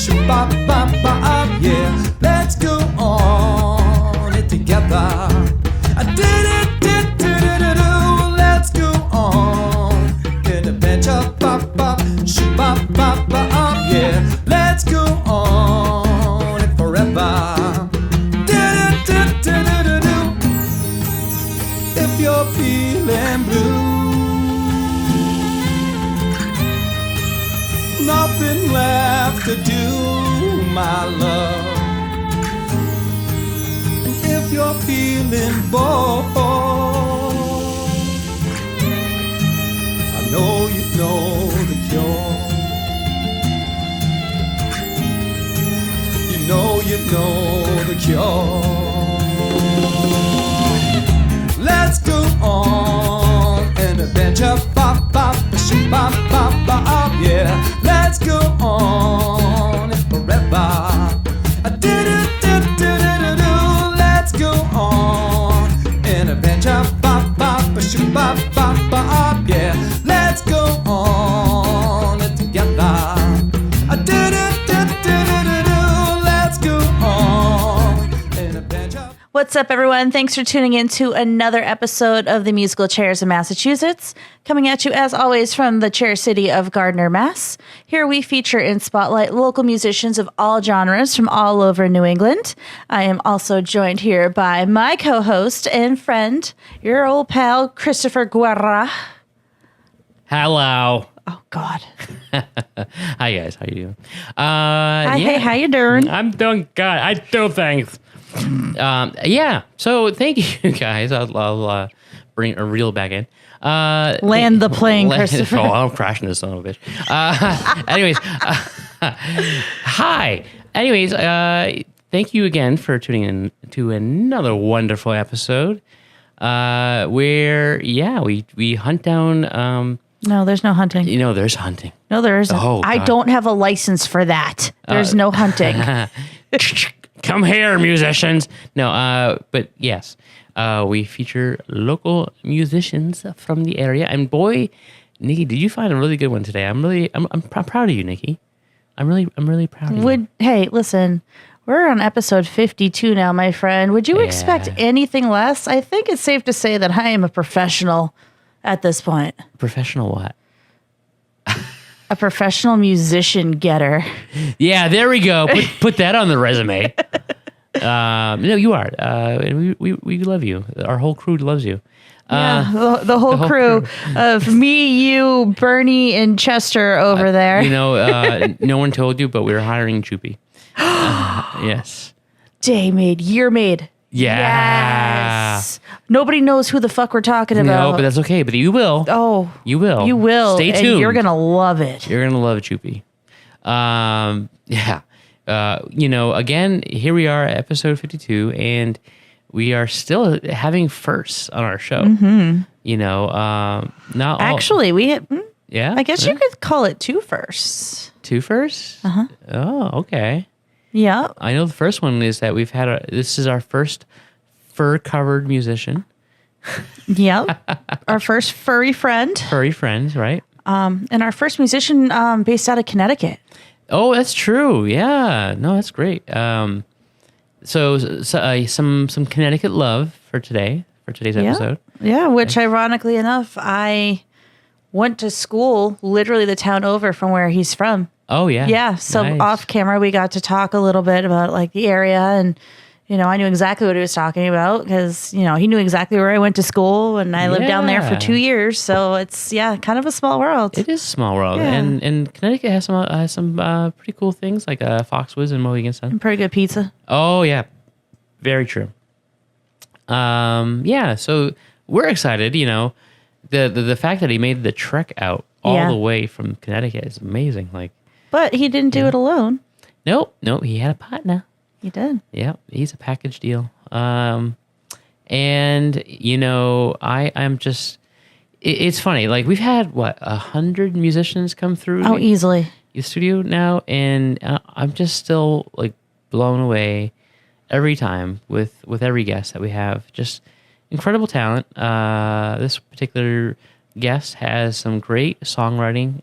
Shoo-ba-ba-ba-up, yeah. Let's go on it together. Let's go on in adventure. Ba-ba, shoo-ba-ba-ba-up, yeah. Let's go on it forever. If you're feeling blue, nothing left to do, my love. And if you're feeling bored, I know you know the cure. You know the cure. Let's go on an adventure, bop, bop, shoo, bop, bop, bop, yeah. Let's go on it forever. Let's go on an adventure, bop, bop, shoo, bop, bop, bop, yeah. Let's go on it together. Let's go on an adventure. What's up, everyone? Thanks for tuning in to another episode of the Musical Chairs of Massachusetts. Coming at you, as always, from the chair city of Gardner, Mass. Here we feature and spotlight local musicians of all genres from all over New England. I am also joined here by my co-host and friend, your old pal, Christopher Guerra. Hello. Oh, God. Hi, guys. How you doing? Hey, how you doing? I'm doing good. I do things. So thank you, guys. I'll bring a reel back in. Land the plane, Christopher. Oh, I'm crashing this son of a bitch. Anyways, hi. Anyways, thank you again for tuning in to another wonderful episode. Where we hunt down. No, there's no hunting. You know, there's hunting. No, there isn't. Oh, I don't have a license for that. There's no hunting. Come here, musicians. No, but yes, we feature local musicians from the area. And boy, Nikki, did you find a really good one today? I'm proud of you, Nikki. I'm really proud of you. Hey, listen, we're on episode 52 now, my friend. Would you expect anything less? I think it's safe to say that I am a professional at this point. Professional what? A professional musician getter. Yeah, there we go. Put that on the resume. No, you are. And we love you. Our whole crew loves you. The whole crew of me, you, Bernie, and Chester over there. You know, no one told you, but we're hiring Choopy. Yes. Day made, year made. Yeah. Yes. Nobody knows who the fuck we're talking about. No, but that's okay. But you will. Oh. You will. You will. Stay tuned. And you're going to love it. You're going to love it, Choopy. Again, here we are at episode 52, and we are still having firsts on our show. Mm-hmm. You know, not all. Actually, yeah. I guess you could call it two firsts. Two firsts? Uh-huh. Oh, okay. Yeah. I know the first one is that this is our first fur-covered musician. Yep. Our first furry friend. Furry friends, right? And our first musician based out of Connecticut. Oh, that's true. Yeah. No, that's great. So some Connecticut love for today's episode. Yeah, which ironically enough, I went to school literally the town over from where he's from. Oh, yeah. Yeah. So nice. Off camera, we got to talk a little bit about like the area, and, you know, I knew exactly what he was talking about because, you know, he knew exactly where I went to school, and I lived down there for 2 years. So it's, kind of a small world. It is a small world. Yeah. And Connecticut has some pretty cool things like Foxwoods and Mohegan Sun. And pretty good pizza. Oh, yeah. Very true. So we're excited, you know. The fact that he made the trek out all the way from Connecticut is amazing. Like, but he didn't do it alone. Nope, he had a partner. He did. Yeah, he's a package deal. And you know, I'm just. It's funny. Like we've had 100 musicians come through. Oh, easily. The studio now, and I'm just still like blown away every time with every guest that we have. Just incredible talent. This particular guest has some great songwriting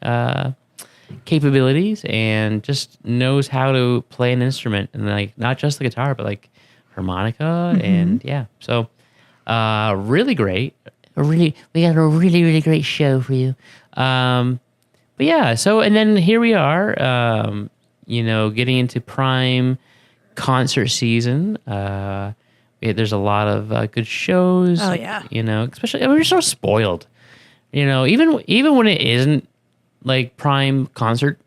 capabilities and just knows how to play an instrument, and like not just the guitar, but like harmonica and so really great. We got a really great show for you. But yeah, so and then here we are, getting into prime concert season. There's a lot of good shows. Oh yeah. Especially we're so spoiled. Even when it isn't like prime concert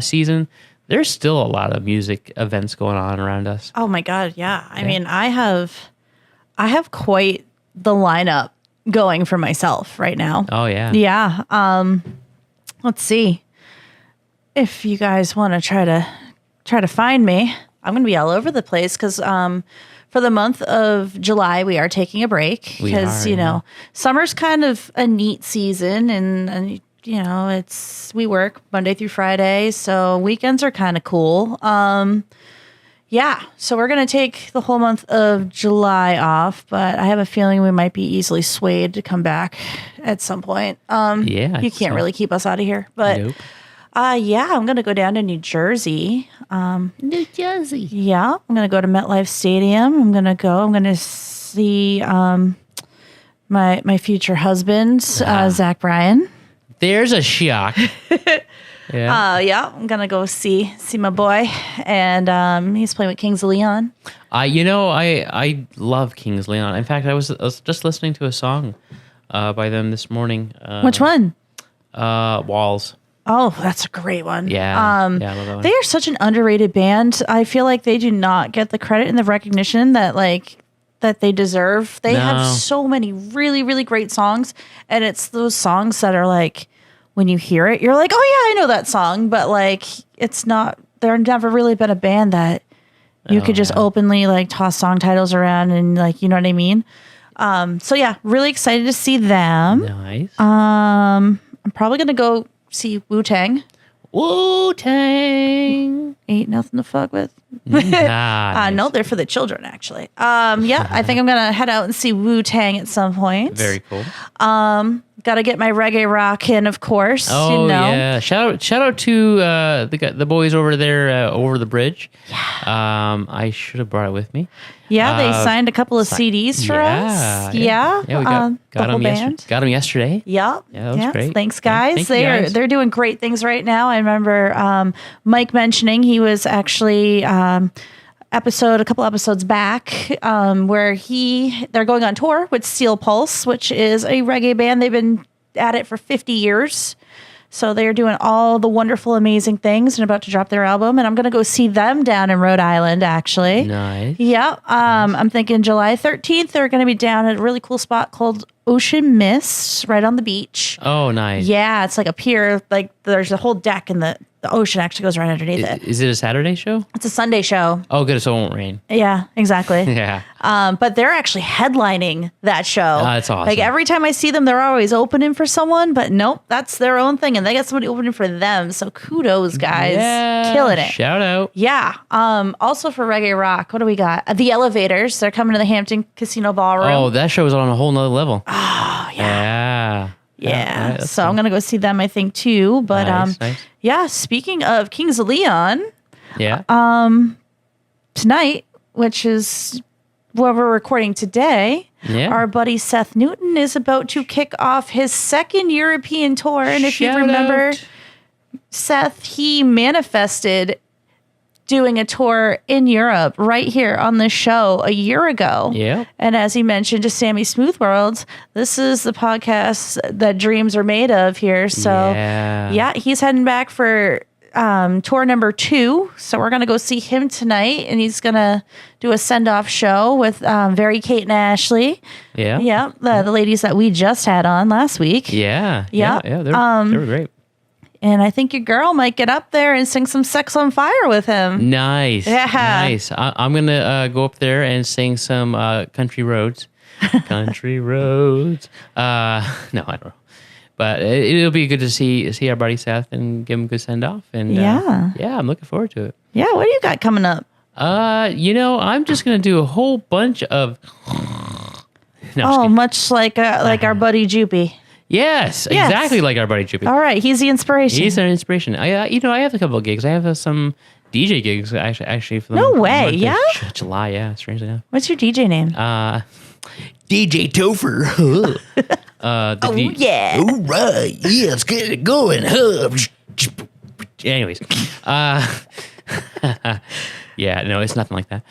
season, there's still a lot of music events going on around us. Oh my God, yeah. I mean, I have quite the lineup going for myself right now. Oh yeah. Yeah. Let's see. If you guys want to try to find me, I'm going to be all over the place because for the month of July we are taking a break because summer's kind of a neat season and we work Monday through Friday, so weekends are kind of cool. So we're going to take the whole month of July off, but I have a feeling we might be easily swayed to come back at some point. You can't really keep us out of here, but nope. I'm going to go down to New Jersey. New Jersey. Yeah, I'm going to go to MetLife Stadium. I'm going to see my future husband, Zach Bryan. There's a shock. I'm gonna go see my boy, and he's playing with Kings of Leon. I love Kings Leon. In fact, I was just listening to a song by them this morning. Which one? Walls. Oh, that's a great one. Yeah, I love that one. They are such an underrated band. I feel like they do not get the credit and the recognition that they deserve. They have so many really, really great songs, and it's those songs that are like, when you hear it, you're like, oh yeah, I know that song, but like, it's not. There never really been a band that you could just openly like toss song titles around and like, you know what I mean? Really excited to see them. Nice. I'm probably gonna go see Wu-Tang. Wu-Tang. Ain't nothing to fuck with. Nice. No, they're for the children, actually. I think I'm going to head out and see Wu-Tang at some point. Very cool. Got to get my reggae rock in, of course. Oh, yeah. Shout out to the boys over there over the bridge. Yeah. I should have brought it with me. Yeah, they signed a couple of CDs for us. Yeah. Yeah, we got them yesterday. Yep. Yeah, that was great. Thanks, guys. Thank you, They're doing great things right now. I remember Mike mentioning he was actually a couple episodes back where they're going on tour with Steel Pulse, which is a reggae band. They've been at it for 50 years. So they're doing all the wonderful, amazing things and about to drop their album. And I'm going to go see them down in Rhode Island, actually. Nice. Yeah. I'm thinking July 13th, they're going to be down at a really cool spot called Ocean Mist right on the beach. Oh, nice. Yeah. It's like a pier. Like there's a whole deck and the ocean actually goes right underneath it. Is it a Saturday show? It's a Sunday show. Oh, good. So it won't rain. Yeah, exactly. Yeah. But they're actually headlining that show. Oh, that's awesome. Like every time I see them, they're always opening for someone, but nope, that's their own thing. And they got somebody opening for them. So kudos, guys. Yeah. Killing it. Shout out. Yeah. Also for reggae rock, what do we got? The Elevators. They're coming to the Hampton Casino Ballroom. Oh, that show is on a whole nother level. Oh, yeah. Yeah. So I'm going to go see them, I think, too. But nice. yeah, speaking of Kings of Leon. Yeah. Tonight, which is where we're recording today, our buddy Seth Newton is about to kick off his second European tour. And if you remember, Seth, he manifested doing a tour in Europe right here on the show a year ago. Yeah. And as he mentioned to Sammy Smooth World, this is the podcast that dreams are made of here. So yeah he's heading back for tour number 2. So we're going to go see him tonight, and he's going to do a send-off show with Very Kate and Ashley. Yeah. Yeah. The ladies that we just had on last week. Yeah. Yeah. They were great. And I think your girl might get up there and sing some Sex on Fire with him. Nice. Yeah. Nice. I'm going to go up there and sing some Country Roads. Country Roads. No, I don't know. But it'll be good to see our buddy Seth and give him a good send off. And yeah, I'm looking forward to it. Yeah, what do you got coming up? I'm just gonna do a whole bunch of. Much like our buddy Joopy. Yes, Yes. exactly like our buddy Chippy. All right, he's the inspiration. He's an inspiration. I have a couple of gigs. I have some DJ gigs actually for the No way, month of yeah? July. Yeah, strangely enough. What's your DJ name? DJ Topher. Yeah. All right, yeah, let's get it going. Anyways, yeah, no, it's nothing like that.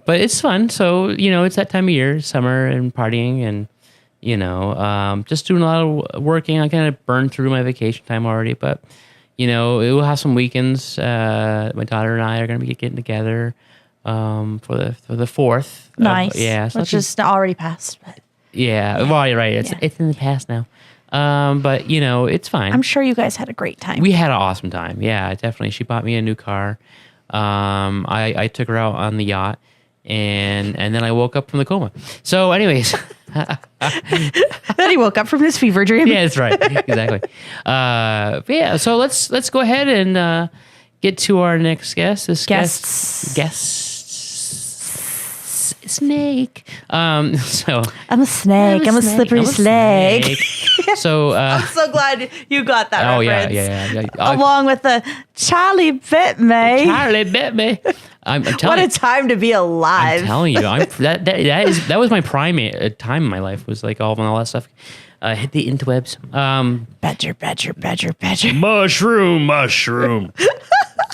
But it's fun. So it's that time of year, summer, and partying, and just doing a lot of working. I kind of burned through my vacation time already, but we'll have some weekends. My daughter and I are going to be getting together for the 4th. Nice. Yeah, so which is already passed. But yeah, well, you're right. It's in the past now. But it's fine. I'm sure you guys had a great time. We had an awesome time. Yeah, definitely. She bought me a new car. I took her out on the yacht, and then I woke up from the coma. So, anyways. Then he woke up from his fever dream. Yeah, that's right. Exactly. But yeah, so let's go ahead and get to our next guest. This guest snake. So I'm a snake. I'm a slippery snake. So I'm so glad you got that oh reference. yeah. Along with the Charlie bit me. Charlie bit me. I'm telling What a time to be alive. I'm telling you, that was my prime time in my life. Was like all that stuff hit the interwebs. Badger. Mushroom.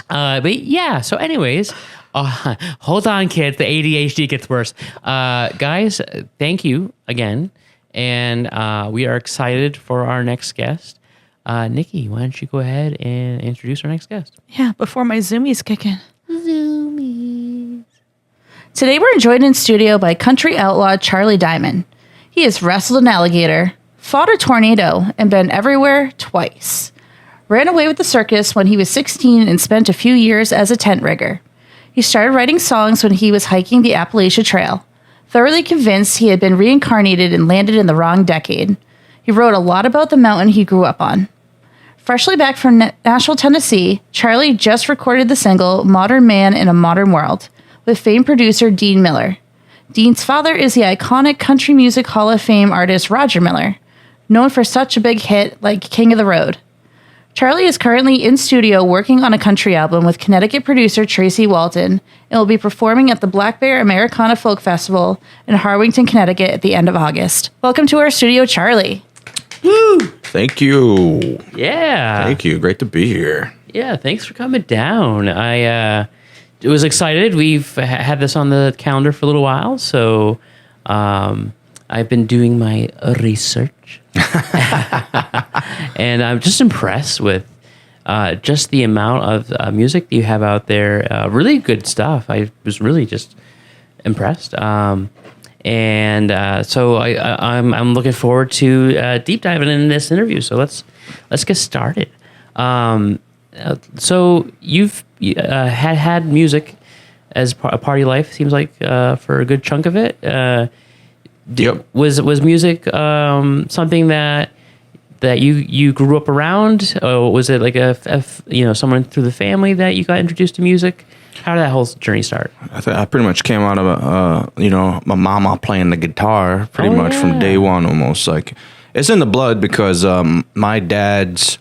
But yeah. So, anyways, hold on, kids. The ADHD gets worse. Guys, thank you again, and we are excited for our next guest. Nikki, why don't you go ahead and introduce our next guest? Yeah, before my zoomies kick in. Today we're joined in studio by country outlaw Charlie Diamond. He has wrestled an alligator, fought a tornado, and been everywhere twice. Ran away with the circus when he was 16 and spent a few years as a tent rigger. He started writing songs when he was hiking the Appalachia Trail, thoroughly convinced he had been reincarnated and landed in the wrong decade. He wrote a lot about the mountain he grew up on. Freshly back from Nashville, Tennessee, Charlie just recorded the single Modern Man in a Modern World with famed producer Dean Miller. Dean's father is the iconic country music Hall of Fame artist Roger Miller, known for such a big hit like King of the Road. Charlie is currently in studio working on a country album with Connecticut producer Tracy Walton and will be performing at the Black Bear Americana Folk Festival in Harwington, Connecticut at the end of August. Welcome to our studio, Charlie. Woo! Thank you. Yeah. Thank you. Great to be here. Yeah, thanks for coming down. I was excited. We've had this on the calendar for a little while, so I've been doing my research. And I'm just impressed with just the amount of music that you have out there. Really good stuff. I was really just impressed. So I'm looking forward to deep diving in this interview. So let's get started. So you've had music as a part of your life. Seems like for a good chunk of it. Yep. Was music something that you grew up around? Or was it like someone through the family that you got introduced to music? How did that whole journey start? I pretty much came out of my mama playing the guitar pretty much from day one almost. Like it's in the blood because my dad's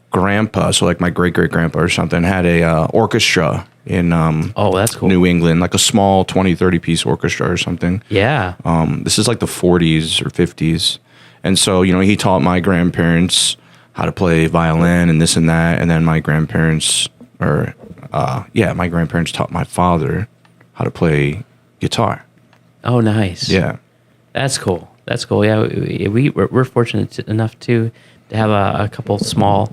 grandpa, so like my great-great-grandpa or something, had a orchestra in that's cool. New England, like a small 20, 30-piece orchestra or something. Yeah. This is like the 40s or 50s. And so, he taught my grandparents how to play violin and this and that. And then my grandparents taught my father how to play guitar. Oh, nice. Yeah. That's cool. Yeah, we're fortunate enough to have a couple small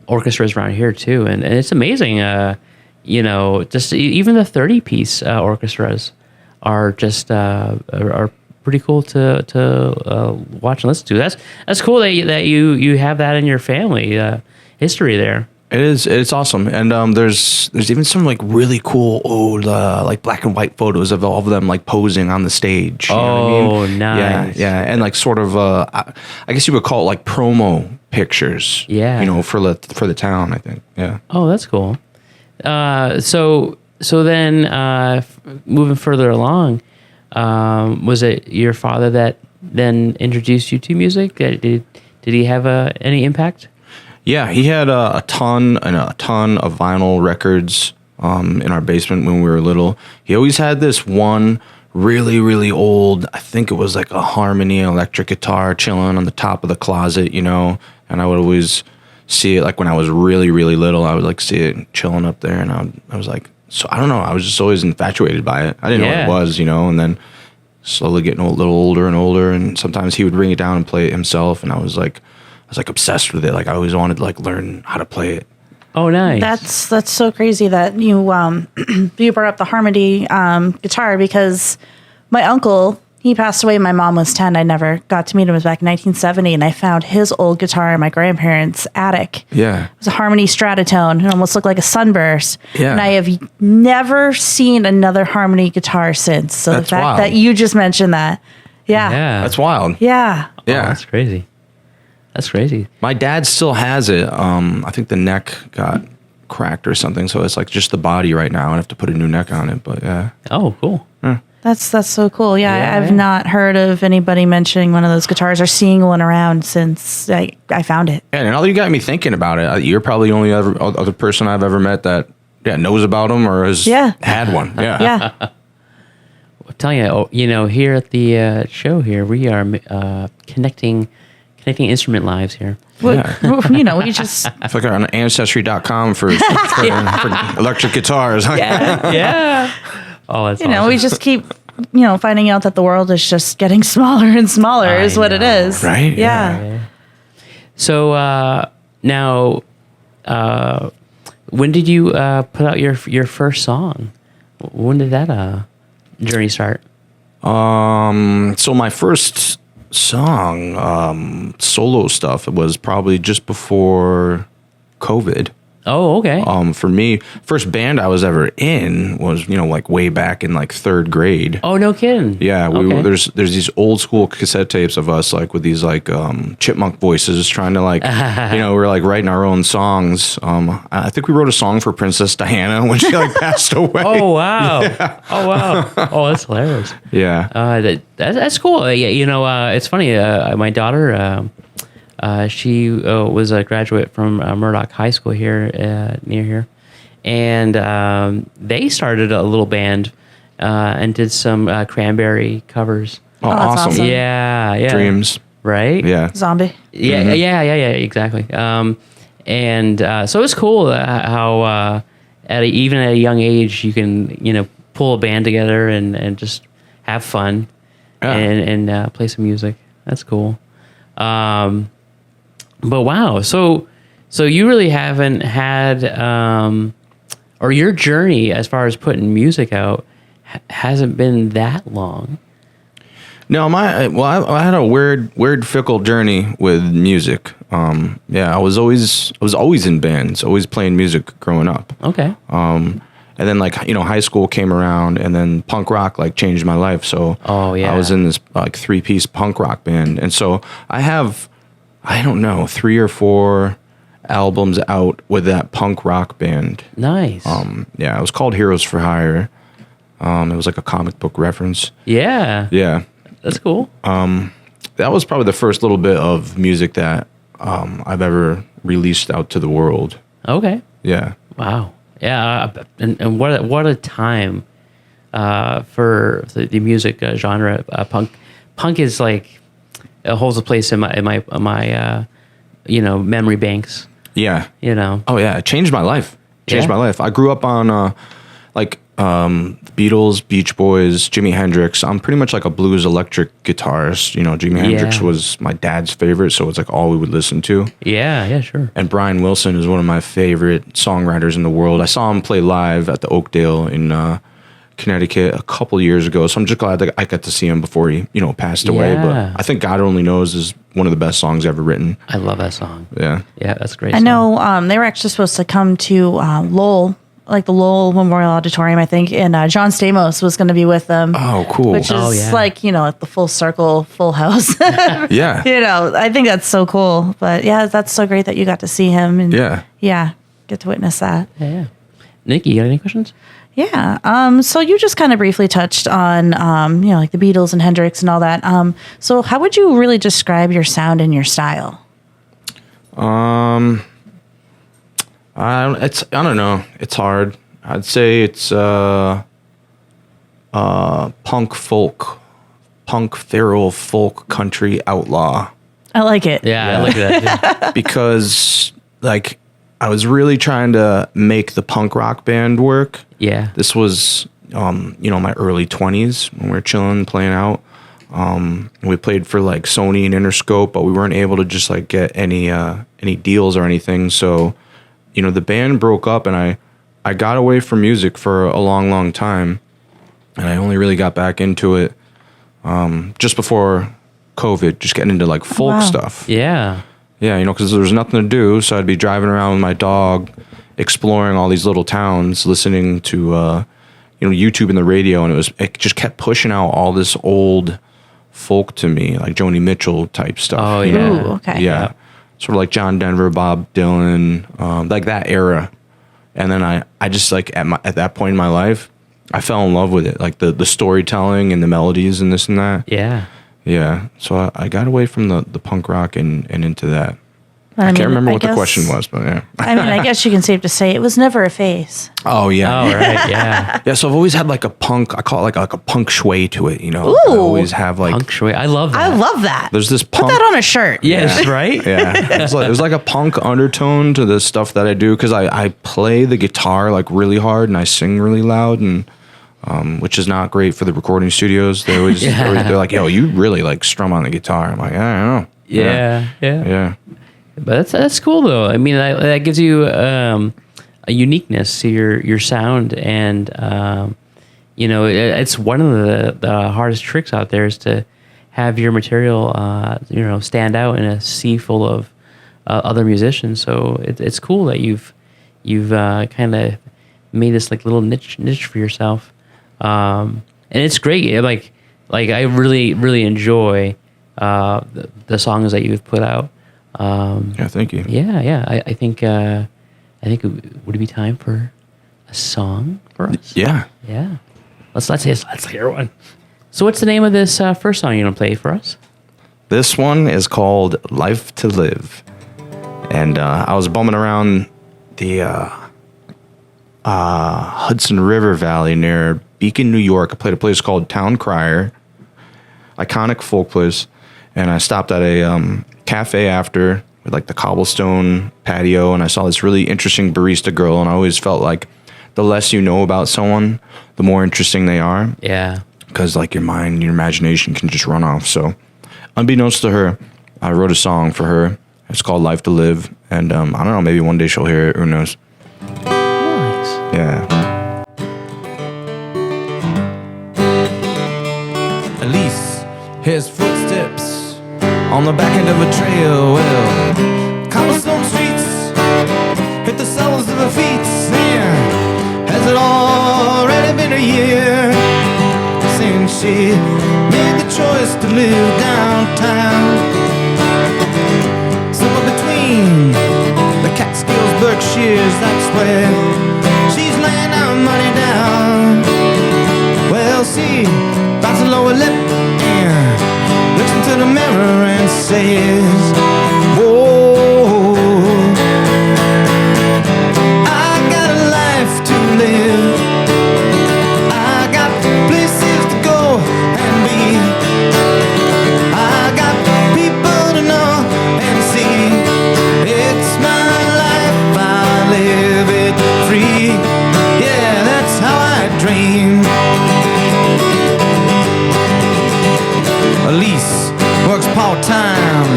orchestras around here too, and it's amazing. Just even the 30-piece orchestras are just are pretty cool to watch and listen to. That's cool that you have that in your family history there. It is. It's awesome, and there's even some like really cool old like black and white photos of all of them like posing on the stage. You know what I mean? Nice. Yeah, and like sort of I guess you would call it like promo pictures. Yeah, for the town, I think. Yeah. Oh, that's cool. So then moving further along, was it your father that then introduced you to music? Did he have any impact? Yeah, he had a ton of vinyl records in our basement when we were little. He always had this one really, really old, I think it was like a Harmony electric guitar chilling on the top of the closet, you know, and I would always see it like when I was really, really little. I would like see it chilling up there, and I was like, so I don't know, I was just always infatuated by it. I didn't know what it was, you know, and then slowly getting a little older and older, and sometimes he would bring it down and play it himself, and I was like obsessed with it. Like I always wanted to like learn how to play it. Oh, nice. That's so crazy that you you brought up the Harmony guitar, because my uncle, he passed away when my mom was 10. I never got to meet him. It was back in 1970, and I found his old guitar in my grandparents' attic. Yeah. It was a Harmony Stratotone. It almost looked like a sunburst. Yeah. And I have never seen another Harmony guitar since. So That's the fact wild. that you just mentioned that. Yeah. Yeah. That's wild. Yeah. Oh, Yeah. that's crazy. That's crazy. My dad still has it. I think the neck got cracked or something, so it's like just the body right now. I have to put a new neck on it, but yeah. Oh, cool. That's so cool. Yeah, Yeah, I've yeah. not heard of anybody mentioning one of those guitars or seeing one around since I found it. Yeah, and now that you got me thinking about it, you're probably the only other person I've ever met that knows about them or has had one. Yeah. Yeah. I'm telling you, here at the show here, we are connecting instrument lives here. Yeah. We just It's like on Ancestry.com for electric guitars. Yeah. Oh, that's awesome. we just keep finding out that the world is just getting smaller and smaller I is what it know, is. right? Yeah. So now, when did you put out your first song? When did that journey start? So my first song, solo stuff, it was probably just before COVID. Oh, okay. For me, first band I was ever in was, like way back in like third grade. Oh, no kidding. Yeah, Okay. there's these old school cassette tapes of us like with these like chipmunk voices trying to like we're like writing our own songs. I think we wrote a song for Princess Diana when she like passed away. Oh, wow. Oh, wow. Oh, that's hilarious. Yeah. That's cool. Yeah, it's funny. My daughter, she was a graduate from Murdoch High School here near here, and they started a little band and did some Cranberry covers. Oh, that's awesome. awesome. Yeah. Dreams. Right. Yeah. Zombie. Yeah. Yeah. Exactly. And so it's cool how even at a young age you can pull a band together and just have fun and play some music. That's cool. But wow, so you really haven't had, or your journey as far as putting music out hasn't been that long. No, I had a weird fickle journey with music. Yeah, I was always in bands, always playing music growing up. Okay. And then like, high school came around, and then punk rock like changed my life. So Oh, yeah. I was in this like 3-piece punk rock band. And so I have, I don't know, 3 or 4 albums out with that punk rock band. Nice. Yeah, it was called Heroes for Hire. It was like a comic book reference. Yeah. Yeah. That's cool. That was probably the first little bit of music that I've ever released out to the world. Okay. Yeah. Wow. Yeah. And what a time for the music genre. Punk is like, it holds a place in my memory banks. Yeah. Oh yeah, it changed my life. Changed Yeah? my life. I grew up on the Beatles, Beach Boys, Jimi Hendrix. I'm pretty much like a blues electric guitarist. Jimi Hendrix was my dad's favorite, so it's like all we would listen to. Yeah, sure. And Brian Wilson is one of my favorite songwriters in the world. I saw him play live at the Oakdale in Connecticut a couple years ago, so I'm just glad that I got to see him before he, passed away. Yeah. But I think God Only Knows is one of the best songs ever written. I love that song. Yeah. Yeah, that's a great. I song. know they were actually supposed to come to Lowell, like the Lowell Memorial Auditorium, I think, and John Stamos was going to be with them. Oh, cool. Which is Oh, yeah. like, like the full circle, full house. Yeah. I think that's so cool. But yeah, that's so great that you got to see him and Yeah. get to witness that. Yeah. Nikki, you got any questions? Yeah. So you just kind of briefly touched on, like the Beatles and Hendrix and all that. So how would you really describe your sound and your style? I don't know. It's hard. I'd say it's punk feral folk country outlaw. I like it. Yeah, I like that. Too. Because like I was really trying to make the punk rock band work. Yeah. This was my early 20s when we were chilling, playing out. We played for like Sony and Interscope, but we weren't able to just like get any deals or anything. So, the band broke up, and I got away from music for a long, long time, and I only really got back into it just before COVID, just getting into like folk stuff. Yeah. Yeah, because there was nothing to do, so I'd be driving around with my dog, exploring all these little towns, listening to YouTube and the radio, and it just kept pushing out all this old folk to me, like Joni Mitchell type stuff. Oh yeah. Ooh, okay. Yeah. Sort of like John Denver, Bob Dylan, like that era. And then I just like at that point in my life, I fell in love with it, like the storytelling and the melodies and this and that. Yeah. Yeah. So I got away from the punk rock and into that. I Can't remember what the question was, but yeah. I guess you can safe to say it was never a phase. Oh yeah. Oh right. Yeah. Yeah. So I've always had like a punk. I call it like a punk sway to it. Ooh. I always have like Punk shui. I love that. I love that. there's this Put punk. that on a shirt. Yes. Right. Yeah. There's like a punk undertone to the stuff that I do because I play the guitar like really hard and I sing really loud and. Which is not great for the recording studios. They're like, yo, you really like strum on the guitar. I'm like, I don't know. Yeah. But that's cool though. I mean, that gives you a uniqueness to your sound, and it's one of the hardest tricks out there is to have your material stand out in a sea full of other musicians. So it's cool that you've kind of made this like little niche for yourself. And it's great. Like I really enjoy the songs that you've put out. Yeah, thank you. Yeah. I think would it be time for a song for us? Yeah. Yeah. Let's hear one. So what's the name of this first song you're gonna play for us? This one is called "Life to Live," and I was bumming around the Hudson River Valley near Beacon, New York. I played a place called Town Crier, iconic folk place, and I stopped at a cafe after with like the cobblestone patio, and I saw this really interesting barista girl, and I always felt like the less you know about someone, the more interesting they are. Yeah. Because like your mind, your imagination can just run off. So unbeknownst to her, I wrote a song for her. It's called Life to Live, and I don't know, maybe one day she'll hear it, who knows. Nice. Yeah. Elise, his footsteps on the back end of a trail. Well, cobblestone streets hit the soles of her feet. And has it already been a year since she made the choice to live downtown? Somewhere between the Catskills, Berkshires, that's where she's laying her money down. Well, see, bites a lower lip and looks into the mirror and says, whoa, I got a life to live. I got places to go and be. I got people to know and see. It's my life, I live it free. Yeah, that's how I dream. Elise works part-time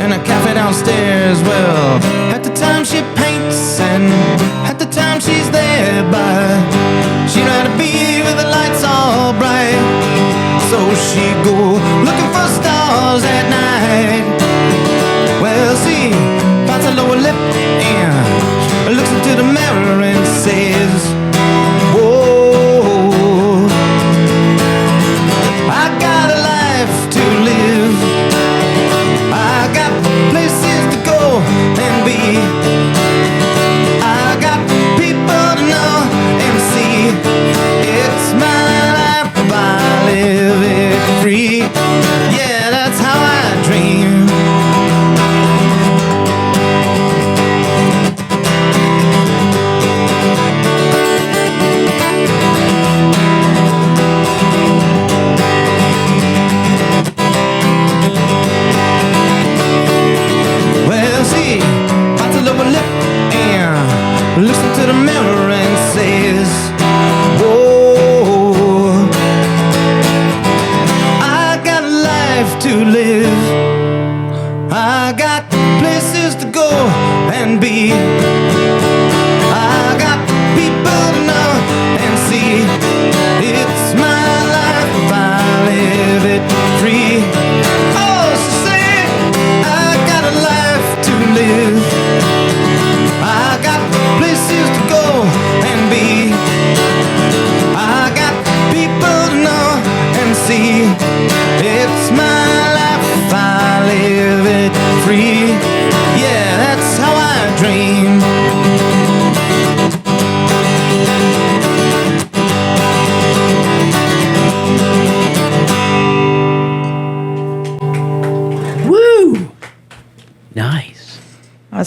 in a cafe downstairs. Well, at the time she paints and at the time she's there, but she'd rather be with the lights all bright. So she go looking for stars at night. Well, see, bites a lower lip and looks into the mirror and says, whoa, I got a life to live. I got places to go and be. I got people to know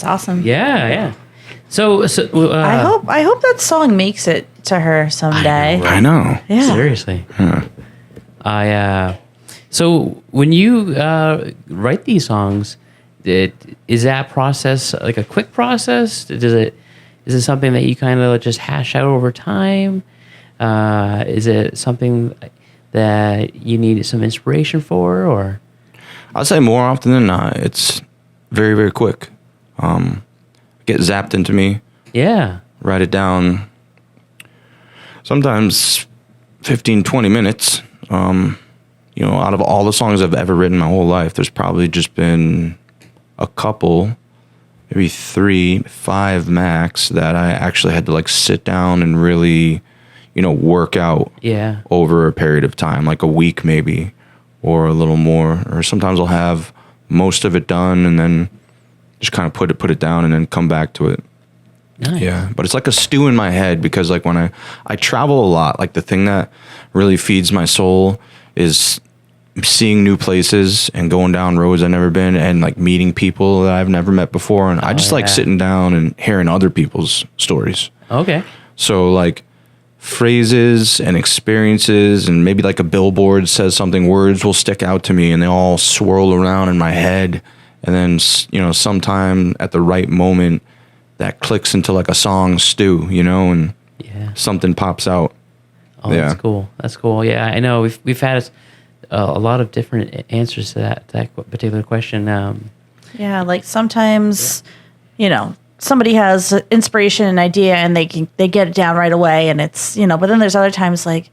awesome. Yeah. So I hope that song makes it to her someday. I know. Yeah. seriously. So when you write these songs, is that process like a quick process? Is it something that you kind of just hash out over time? Is it something that you need some inspiration for, or? I'd say more often than not, it's very, very quick. Get zapped into me. Yeah. Write it down. Sometimes 15, 20 minutes. Out of all the songs I've ever written my whole life, there's probably just been a couple, maybe 3, 5 max, that I actually had to like sit down and really, work out over a period of time, like a week maybe, or a little more. Or sometimes I'll have most of it done and then just kind of put it down and then come back to it. Nice. Yeah, but it's like a stew in my head because like when I travel a lot, like the thing that really feeds my soul is seeing new places and going down roads I've never been and like meeting people that I've never met before. And I just like sitting down and hearing other people's stories. Okay. So like phrases and experiences and maybe like a billboard says something, words will stick out to me and they all swirl around in my head. And then, sometime at the right moment that clicks into like a song stew, and something pops out. Oh, that's cool. That's cool. Yeah, I know we've had a lot of different answers to that particular question. Yeah, like sometimes, somebody has inspiration and idea and they get it down right away, and it's but then there's other times like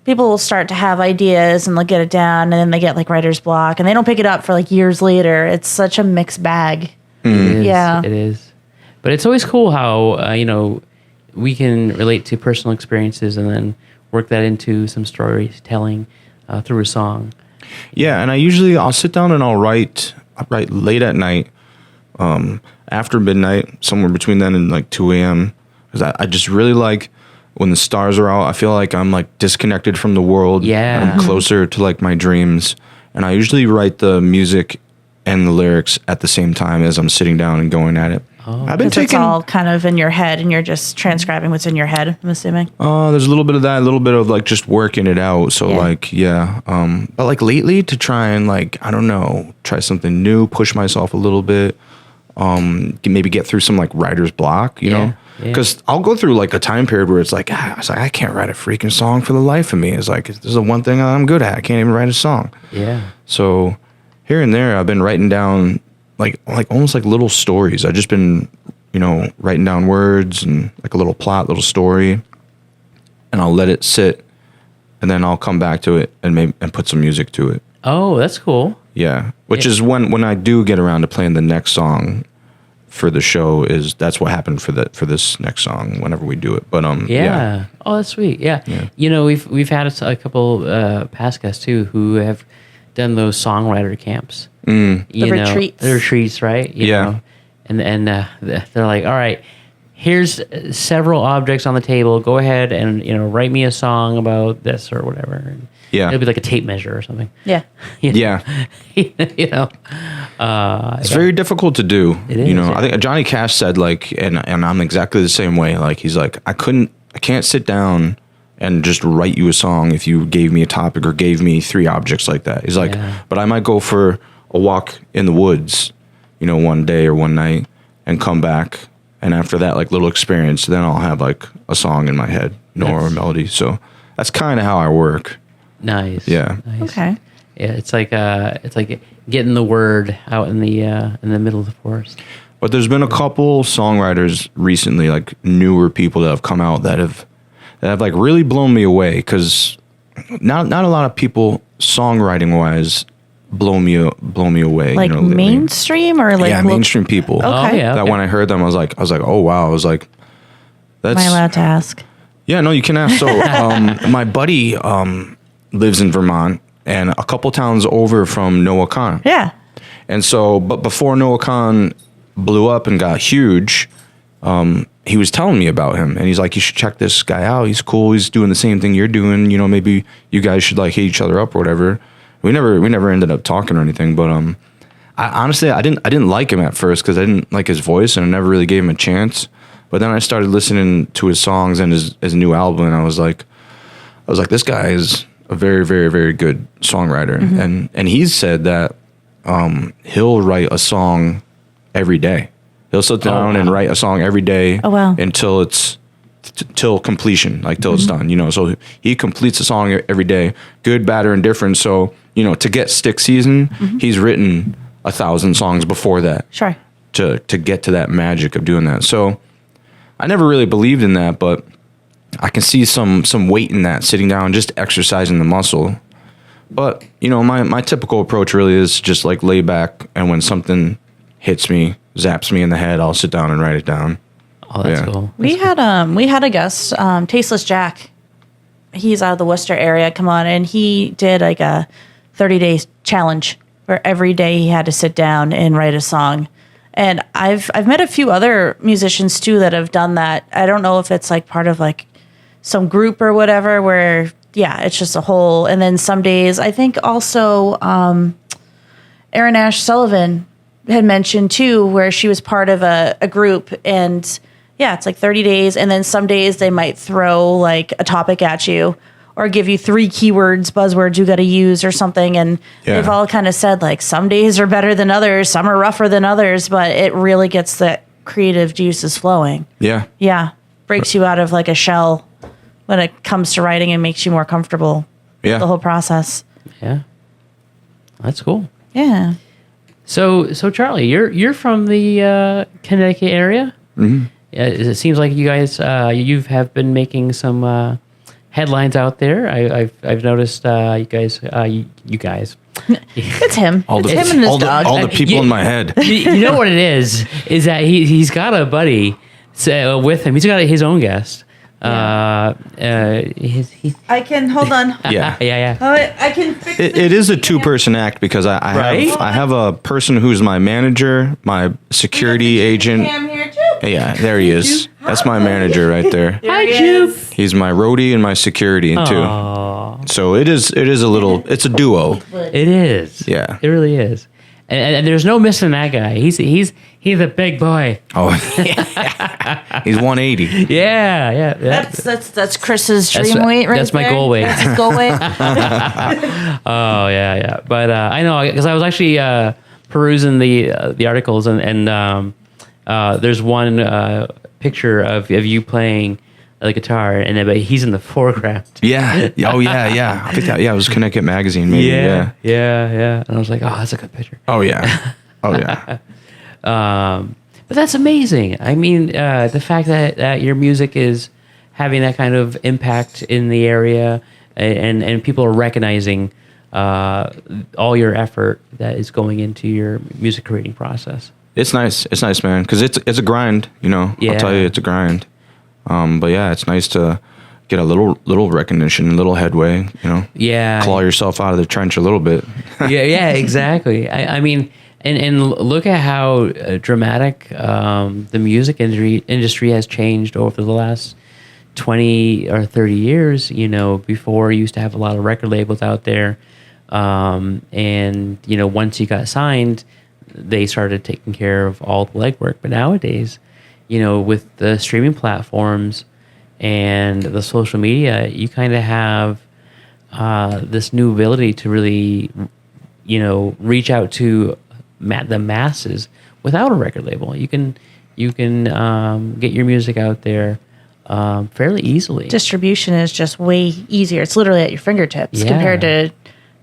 people will start to have ideas and they'll get it down and then they get like writer's block and they don't pick it up for like years later. It's such a mixed bag. It is. But it's always cool how we can relate to personal experiences and then work that into some storytelling through a song. Yeah, and I'll sit down and I'll write late at night, after midnight, somewhere between then and like 2 a.m. Because I just really like when the stars are out. I feel like I'm like disconnected from the world. Yeah. I'm closer to like my dreams. And I usually write the music and the lyrics at the same time as I'm sitting down and going at it. Oh. I've been It's taking all kind of in your head and you're just transcribing what's in your head, I'm assuming. there's a little bit of that, a little bit of like just working it out. So but like lately to try and like, I don't know, try something new, push myself a little bit, maybe get through some like writer's block, you know? Because I'll go through like a time period where it's like, I can't write a freaking song for the life of me. It's like, this is the one thing I'm good at. I can't even write a song. Yeah. So here and there, I've been writing down like almost like little stories. I've just been, writing down words and like a little plot, little story, and I'll let it sit, and then I'll come back to it and put some music to it. Oh, that's cool. Yeah, which is when I do get around to playing the next song for the show. That's what happened for this next song whenever we do it. But Yeah. Oh, that's sweet. Yeah. We've had a couple past guests too who have done those songwriter camps. The retreats. The retreats, right? You know? And they're like, all right, here's several objects on the table. Go ahead and write me a song about this or whatever. And it'll be like a tape measure or something. Yeah. Yeah. It's very difficult to do. It is, I think Johnny Cash said like, and I'm exactly the same way. Like he's like, I can't sit down and just write you a song if you gave me a topic or gave me 3 objects like that. He's like, but I might go for a walk in the woods, one day or one night and come back. And after that, like little experience, then I'll have like a song in my head, or a melody. So that's kind of how I work. Nice. Yeah. Nice. Okay. Yeah, it's like getting the word out in the middle of the forest. But there's been a couple songwriters recently, like newer people that have come out that have like really blown me away, because not a lot of people songwriting wise blow me away. Like mainstream or like mainstream people. Okay. Oh, yeah, That when I heard them, I was like, oh wow, I was like, that's. Am I allowed to ask? Yeah, no, you can ask. So my buddy lives in Vermont and a couple towns over from Noah Khan. Yeah. And so, but before Noah Khan blew up and got huge, he was telling me about him, and he's like, you should check this guy out. He's cool. He's doing the same thing you're doing. Maybe you guys should like hit each other up or whatever. We never ended up talking or anything, but honestly, I didn't like him at first because I didn't like his voice, and I never really gave him a chance. But then I started listening to his songs and his new album, and I was like, this guy is a very, very, very good songwriter. And he's said that he'll write a song every day. He'll sit down and write a song every day until it's till completion, like till it's done. So he completes a song every day, good, bad, or indifferent. So to get Stick Season, he's written 1,000 songs before that. Sure. To get to that magic of doing that. So I never really believed in that, but I can see some weight in that, sitting down, just exercising the muscle. But, my typical approach really is just like lay back, and when something hits me, zaps me in the head, I'll sit down and write it down. Oh, that's cool. We had a guest, Tasteless Jack. He's out of the Worcester area. Come on, and he did like a 30-day challenge where every day he had to sit down and write a song. And I've met a few other musicians too that have done that. I don't know if it's like part of like some group or whatever where it's just a whole. And then some days I think also Erin Ash Sullivan had mentioned too, where she was part of a group, and it's like 30 days. And then some days they might throw like a topic at you or give you 3 keywords, buzzwords you got to use or something. And they've all kind of said like some days are better than others, some are rougher than others, but it really gets the creative juices flowing. Yeah. Yeah. Breaks you out of like a shell when it comes to writing and makes you more comfortable with the whole process. Yeah. That's cool. Yeah. So Charlie, you're from the Connecticut area? Mm-hmm. It seems like you guys you have been making some headlines out there. I've noticed you guys. It's him. All the, it's him and his dog. all the people in my head. You know what it is that he's got a buddy with him. He's got his own guest. I can hold on. Yeah. I can fix it is a 2-person act because I have a person who's my manager, my security agent. Cam here too. Yeah, there he is. That's my manager right there. Hi, Jupe. He's my roadie and my security too. So it is a little. It's a duo. It is. Yeah. It really is. And there's no missing that guy. He's a big boy. Oh, he's 180. Yeah. That's Chris's dream weight right That's my there. goal weight. That's his goal weight. Oh yeah. But I know because I was actually perusing the articles and there's one picture of you playing the guitar and but he's in the foreground. Yeah. Oh yeah. I think that. Yeah, it was Connecticut Magazine. Maybe. Yeah. And I was like, oh, that's a good picture. Oh yeah. But that's amazing. I mean, the fact that your music is having that kind of impact in the area, and people are recognizing all your effort that is going into your music creating process. It's nice. It's nice, man, because it's a grind. I'll tell you, it's a grind. But yeah, it's nice to get a little recognition, a little headway. Yeah. Claw yourself out of the trench a little bit. Yeah, exactly. I mean. And look at how dramatic the music industry has changed over the last 20 or 30 years. Before you used to have a lot of record labels out there. And, once you got signed, they started taking care of all the legwork. But nowadays, with the streaming platforms and the social media, you kind of have this new ability to really, reach out to the masses without a record label. You can get your music out there fairly easily. Distribution is just way easier. It's literally at your fingertips compared to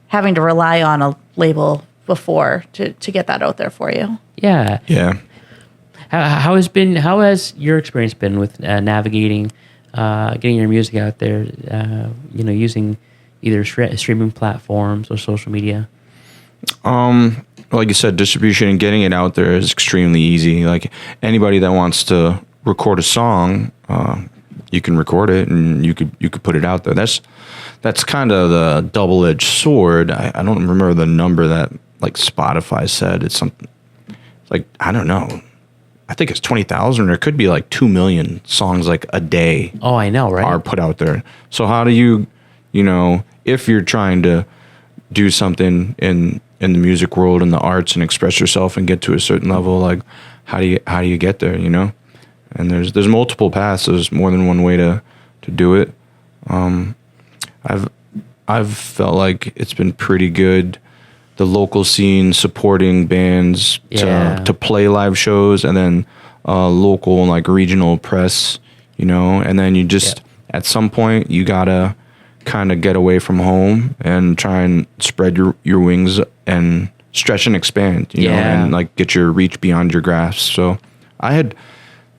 having to rely on a label before to get that out there for you. Yeah. How has your experience been with navigating getting your music out there? Using either streaming platforms or social media. Like you said, distribution and getting it out there is extremely easy. Like anybody that wants to record a song, you can record it and you could put it out there. That's kind of the double-edged sword. I don't remember the number that like Spotify said. It's something like, I don't know. I think it's 20,000, or it could be like 2 million songs like a day. Oh, I know, right? Are put out there. So how do you if you're trying to do something in in the music world and the arts and express yourself and get to a certain level, like how do you get there, you know? And there's multiple paths. There's more than one way to do it. I've felt like it's been pretty good. The local scene supporting bands to play live shows, and then local and like regional press, you know, and then you just at some point you gotta kind of get away from home and try and spread your wings and stretch and expand, you know, and like get your reach beyond your grasp. So I had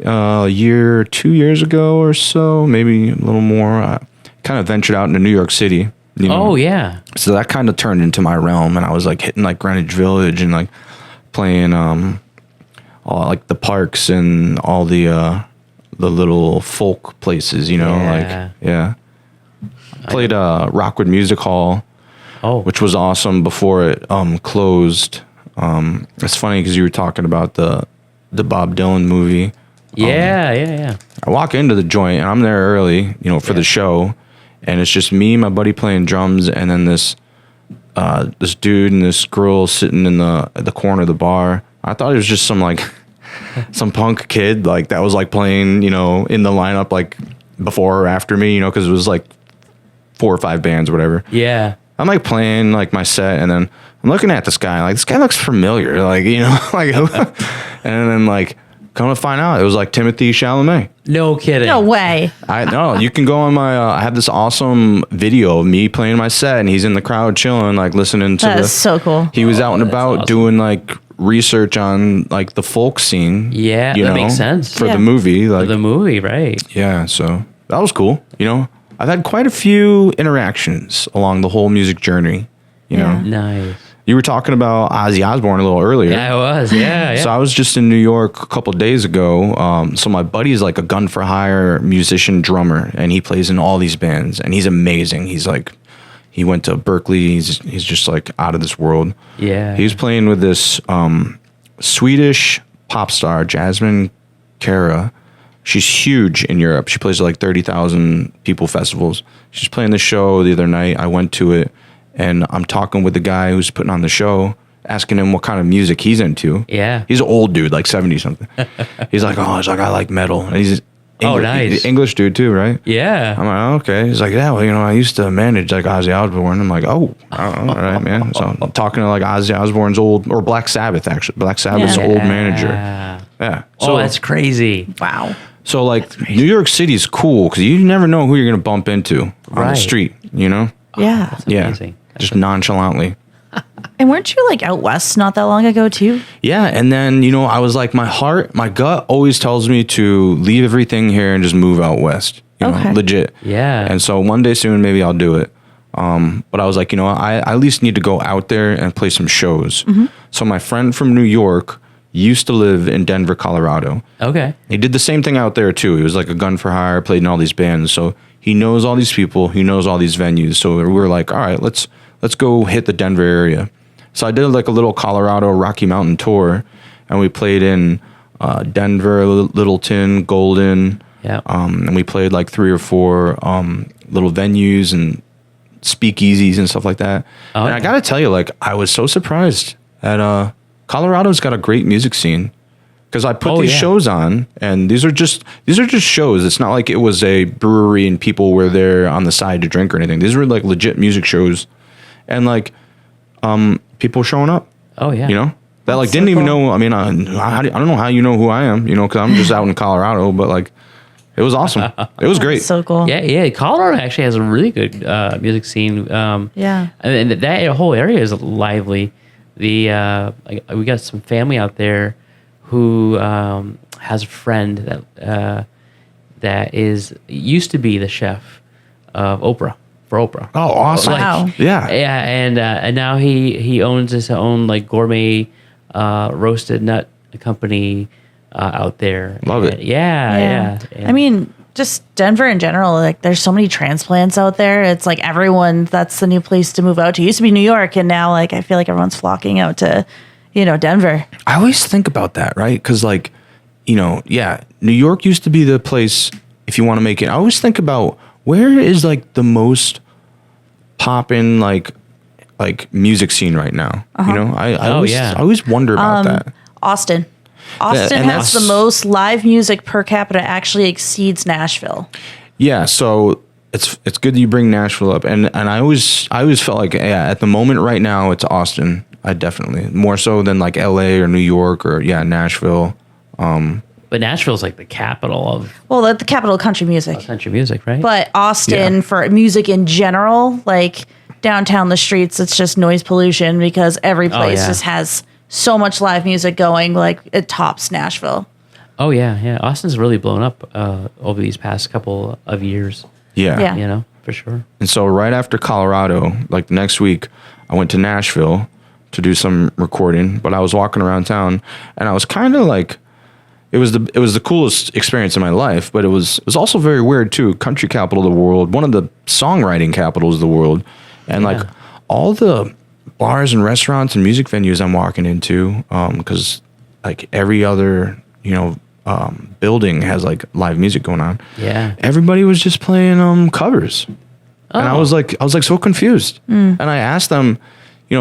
a year, 2 years ago or so, maybe a little more, I kind of ventured out into New York City. You know? Oh yeah. So that kind of turned into my realm, and I was like hitting like Greenwich Village and like playing all like the parks and all the little folk places, you know, Played Rockwood Music Hall, which was awesome before it closed. It's funny because you were talking about the Bob Dylan movie. Yeah. I walk into the joint and I'm there early, you know, for the show. And it's just me and my buddy playing drums, and then this dude and this girl sitting in the corner of the bar. I thought it was just some like some punk kid like that was like playing, you know, in the lineup like before or after me, you know, because it was like 4 or 5 bands or whatever. Yeah. I'm like playing like my set, and then I'm looking at this guy like, this guy looks familiar, like, you know, like, and then like come to find out it was like Timothy Chalamet. No kidding. No way. I know. You can go on my. I have this awesome video of me playing my set, and he's in the crowd chilling, like listening to. That's so cool. He was out and about awesome. doing like research on like the folk scene. Yeah, you that know, makes sense. for the movie. Like The movie, right? yeah, so that was cool. You know, I've had quite a few interactions along the whole music journey. You know, Nice. you were talking about Ozzy Osbourne a little earlier. Yeah, I was. Yeah. So I was just in New York a couple of days ago. So my buddy is like a gun for hire musician drummer, and he plays in all these bands, and he's amazing. He's like, he went to Berkeley. He's just like out of this world. Yeah. He was playing with this Swedish pop star, Jasmine Kara. She's huge in Europe. She plays at like 30,000 people festivals. She's playing the show the other night. I went to it, and I'm talking with the guy who's putting on the show, asking him what kind of music he's into. Yeah. He's an old dude, like 70 something. He's like, I like metal. And he's nice. English dude too, right? Yeah. I'm like, oh, okay. He's like, yeah, well, you know, I used to manage like Ozzy Osbourne. I'm like, oh, all right, man. So I'm talking to like Ozzy Osbourne's or Black Sabbath, actually. Black Sabbath's old manager. Yeah. So, That's crazy. Wow. So like New York City is cool because you never know who you're going to bump into on the Right. street, you know? Yeah. Yeah. amazing. Just nonchalantly. And weren't you like out west not that long ago too? Yeah, and then, you know, I was like, my gut always tells me to leave everything here and just move out west. You know, Okay. legit. Yeah. And so one day soon, maybe I'll do it. But I was like, you know, I at least need to go out there and play some shows. So my friend from New York used to live in Denver, Colorado. Okay. He did the same thing out there too. He was like a gun for hire, played in all these bands. So he knows all these people. He knows all these venues. So we were like, all right, let's go hit the Denver area. So I did like a little Colorado Rocky Mountain tour, and we played in Denver, Littleton, Golden. Yeah. And we played like 3 or 4 little venues and speakeasies and stuff like that. Oh, and yeah. I got to tell you, like, I was so surprised at Colorado's got a great music scene. Because I put these shows on, and these are just shows. It's not like it was a brewery and people were there on the side to drink or anything. These were like legit music shows, and like people showing up. Oh yeah. You know that like That's didn't so even cool. know. I mean, I don't know how you know who I am. You know, because I'm just out in Colorado, but like it was awesome. It was great. So cool. Yeah. Colorado actually has a really good music scene. Yeah. And that whole area is lively. We got some family out there who has a friend that used to be the chef of Oprah for Oprah. Oh, awesome! Wow. Yeah. Yeah, and now he owns his own like gourmet roasted nut company out there. Love it. Yeah. I mean, just Denver in general, like there's so many transplants out there. It's like everyone, that's the new place to move out to. It used to be New York, and now like I feel like everyone's flocking out to, Denver. I always think about that, right? Because like, New York used to be the place if you want to make it. I always think about where is like the most poppin' like like music scene right now. You know, I yeah. always wonder about that. Austin. Austin and has that's- the most live music per capita, actually exceeds Nashville. Yeah, so it's good that you bring Nashville up, and I always felt like at the moment right now it's Austin. I definitely more so than like L.A. or New York or Nashville. But Nashville's like the capital of Well, the capital of country music. country music, right? But Austin, Yeah. for music in general, like downtown the streets, it's just noise pollution because every place yeah. just has so much live music going, like it tops Nashville. Oh yeah. Austin's really blown up over these past couple of years. Yeah. You know, for sure. And so right after Colorado, like the next week, I went to Nashville to do some recording. But I was walking around town, and I was kind of like, it was the coolest experience in my life. But it was also very weird too. Country capital of the world, one of the songwriting capitals of the world, and like all the bars and restaurants and music venues I'm walking into, because like every other building has like live music going on. Yeah. Everybody was just playing covers. And I was like so confused. And I asked them,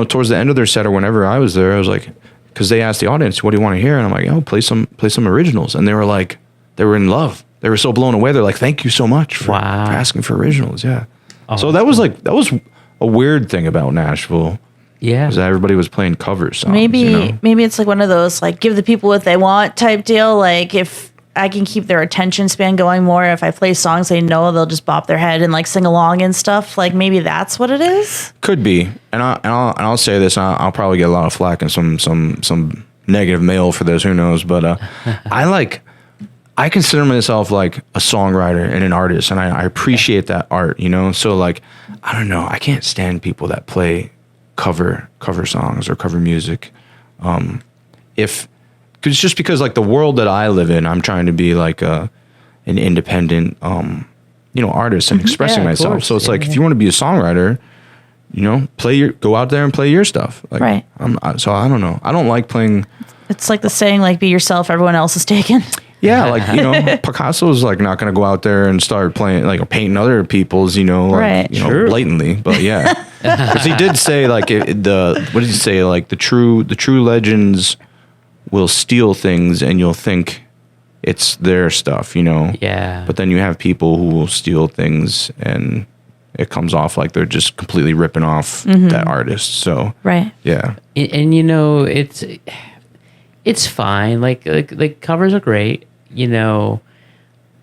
towards the end of their set or whenever I was there, I was like, because they asked the audience, what do you want to hear? And I'm like, oh, play some originals. And they were like, they were in love. They were so blown away. They're like, thank you so much for asking for originals. Yeah. So that was a weird thing about Nashville. Yeah. Because everybody was playing covers. Songs, Maybe it's like one of those like give the people what they want type deal. Like if I can keep their attention span going more, if I play songs they know, they'll just bop their head and like sing along and stuff. Like maybe that's what it is. Could be. And I'll say this. And I'll probably get a lot of flack and some negative mail for this. Who knows? But I consider myself like a songwriter and an artist, and I appreciate that art. So like I don't know. I can't stand people that play cover songs or cover music. Because like the world that I live in, I'm trying to be like an independent artist and expressing Yeah, of myself. course. So it's like if you want to be a songwriter, go out there and play your stuff. Like, Right. So I don't know. I don't like playing. It's like the saying, like be yourself, everyone else is taken. Yeah, like Picasso's like not gonna go out there and start playing like or painting other people's Right. blatantly, but yeah, because he did say like what did he say, like the true legends will steal things and you'll think it's their stuff, Yeah. but then you have people who will steal things and it comes off like they're just completely ripping off that artist. So Right. yeah, and it's fine. Like covers are great,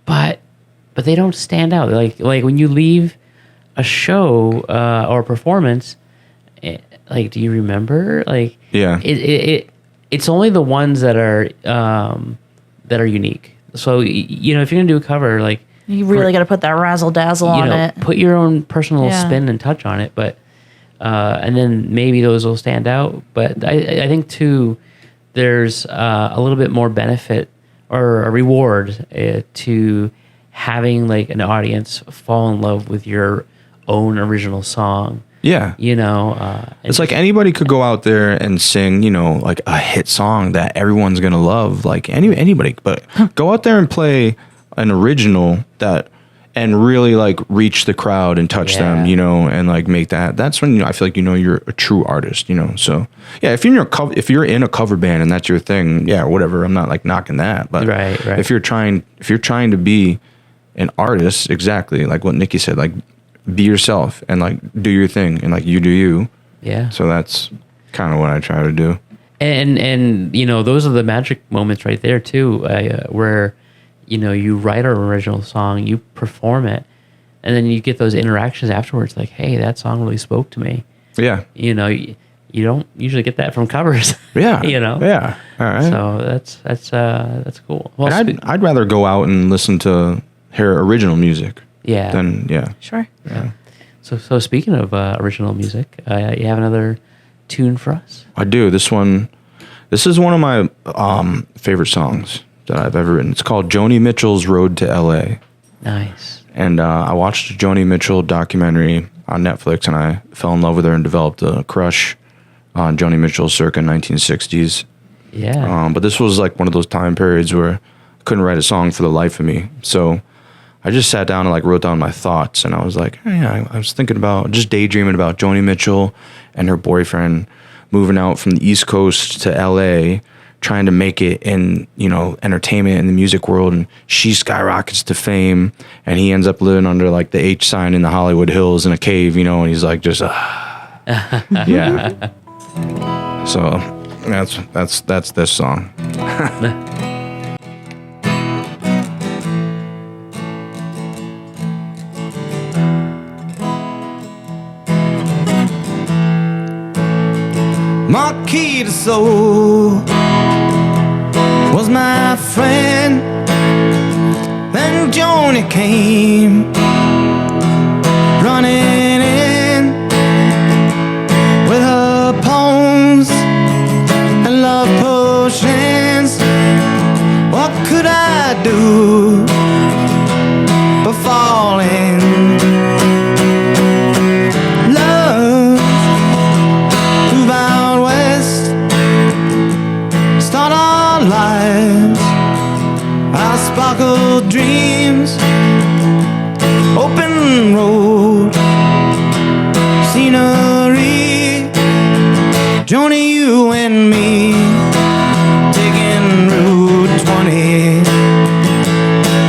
but they don't stand out. Like when you leave a show or a performance, do you remember? Like Yeah. It's only the ones that are unique. So if you're gonna do a cover, like You really got to put that razzle dazzle on it. put your own personal Yeah. spin and touch on it, but and then maybe those will stand out. But I think too, there's a little bit more benefit or a reward to having like an audience fall in love with your own original song. yeah. It's like anybody could go out there and sing, like a hit song that everyone's gonna love, like anybody. But go out there and play an original and really like reach the crowd and touch them, and like make that. That's when I feel like you're a true artist, So yeah, if you're in a cover band and that's your thing, yeah, whatever. I'm not like knocking that, but Right. if you're trying to be an artist, exactly like what Nikki said, like be yourself and like do your thing and like you do you. Yeah. So that's kind of what I try to do. And those are the magic moments right there too, where you write an original song, you perform it, and then you get those interactions afterwards. Like, hey, that song really spoke to me. Yeah. You don't usually get that from covers. Yeah. Yeah. All right. So that's cool. Well, And I'd rather go out and listen to hear original music yeah. than Sure. Yeah. So speaking of original music, you have another tune for us? I do. This is one of my favorite songs that I've ever written. It's called Joni Mitchell's Road to L.A. Nice. And I watched a Joni Mitchell documentary on Netflix, and I fell in love with her and developed a crush on Joni Mitchell circa 1960s. Yeah. But this was like one of those time periods where I couldn't write a song for the life of me. So I just sat down and like wrote down my thoughts, and I was like, hey, I was thinking about just daydreaming about Joni Mitchell and her boyfriend moving out from the East Coast to LA, trying to make it in, you know, entertainment in the music world, and she skyrockets to fame, and he ends up living under like the H sign in the Hollywood Hills in a cave, you know, and he's like just yeah. So that's this song. Marquis de Soul was my friend. Then Joni came running in with her poems and love potions. What could I do but fall in love? Move out west, start our lives, our sparkled dreams, open road, scenery, Joni, you and me, taking Route 20,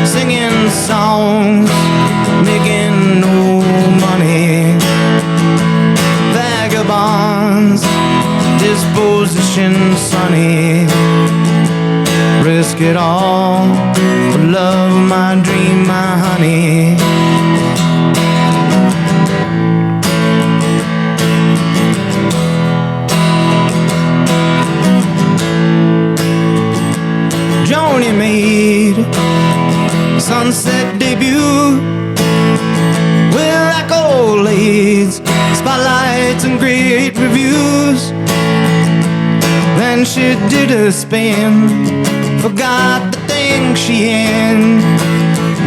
singing songs, making no money, vagabonds, disposition sunny, risk it all for love, my dream, my honey. Joni made sunset debut with accolades, spotlights and great reviews. Then she did a spin, forgot the thing she in,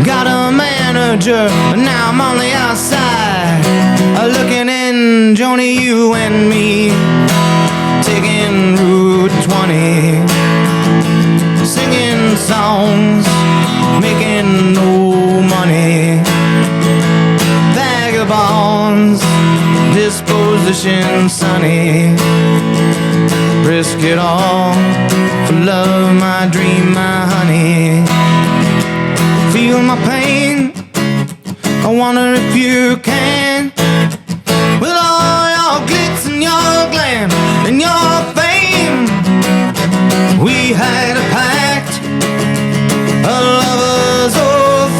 got a manager, and now I'm on the outside, looking in, Joni, you and me, taking Route 20, singing songs, making no money, vagabonds, disposition sunny, risk it all for love, my dream, my honey. Feel my pain, I wonder if you can, with all your glitz and your glam and your fame. We had a pact, a lover's oath.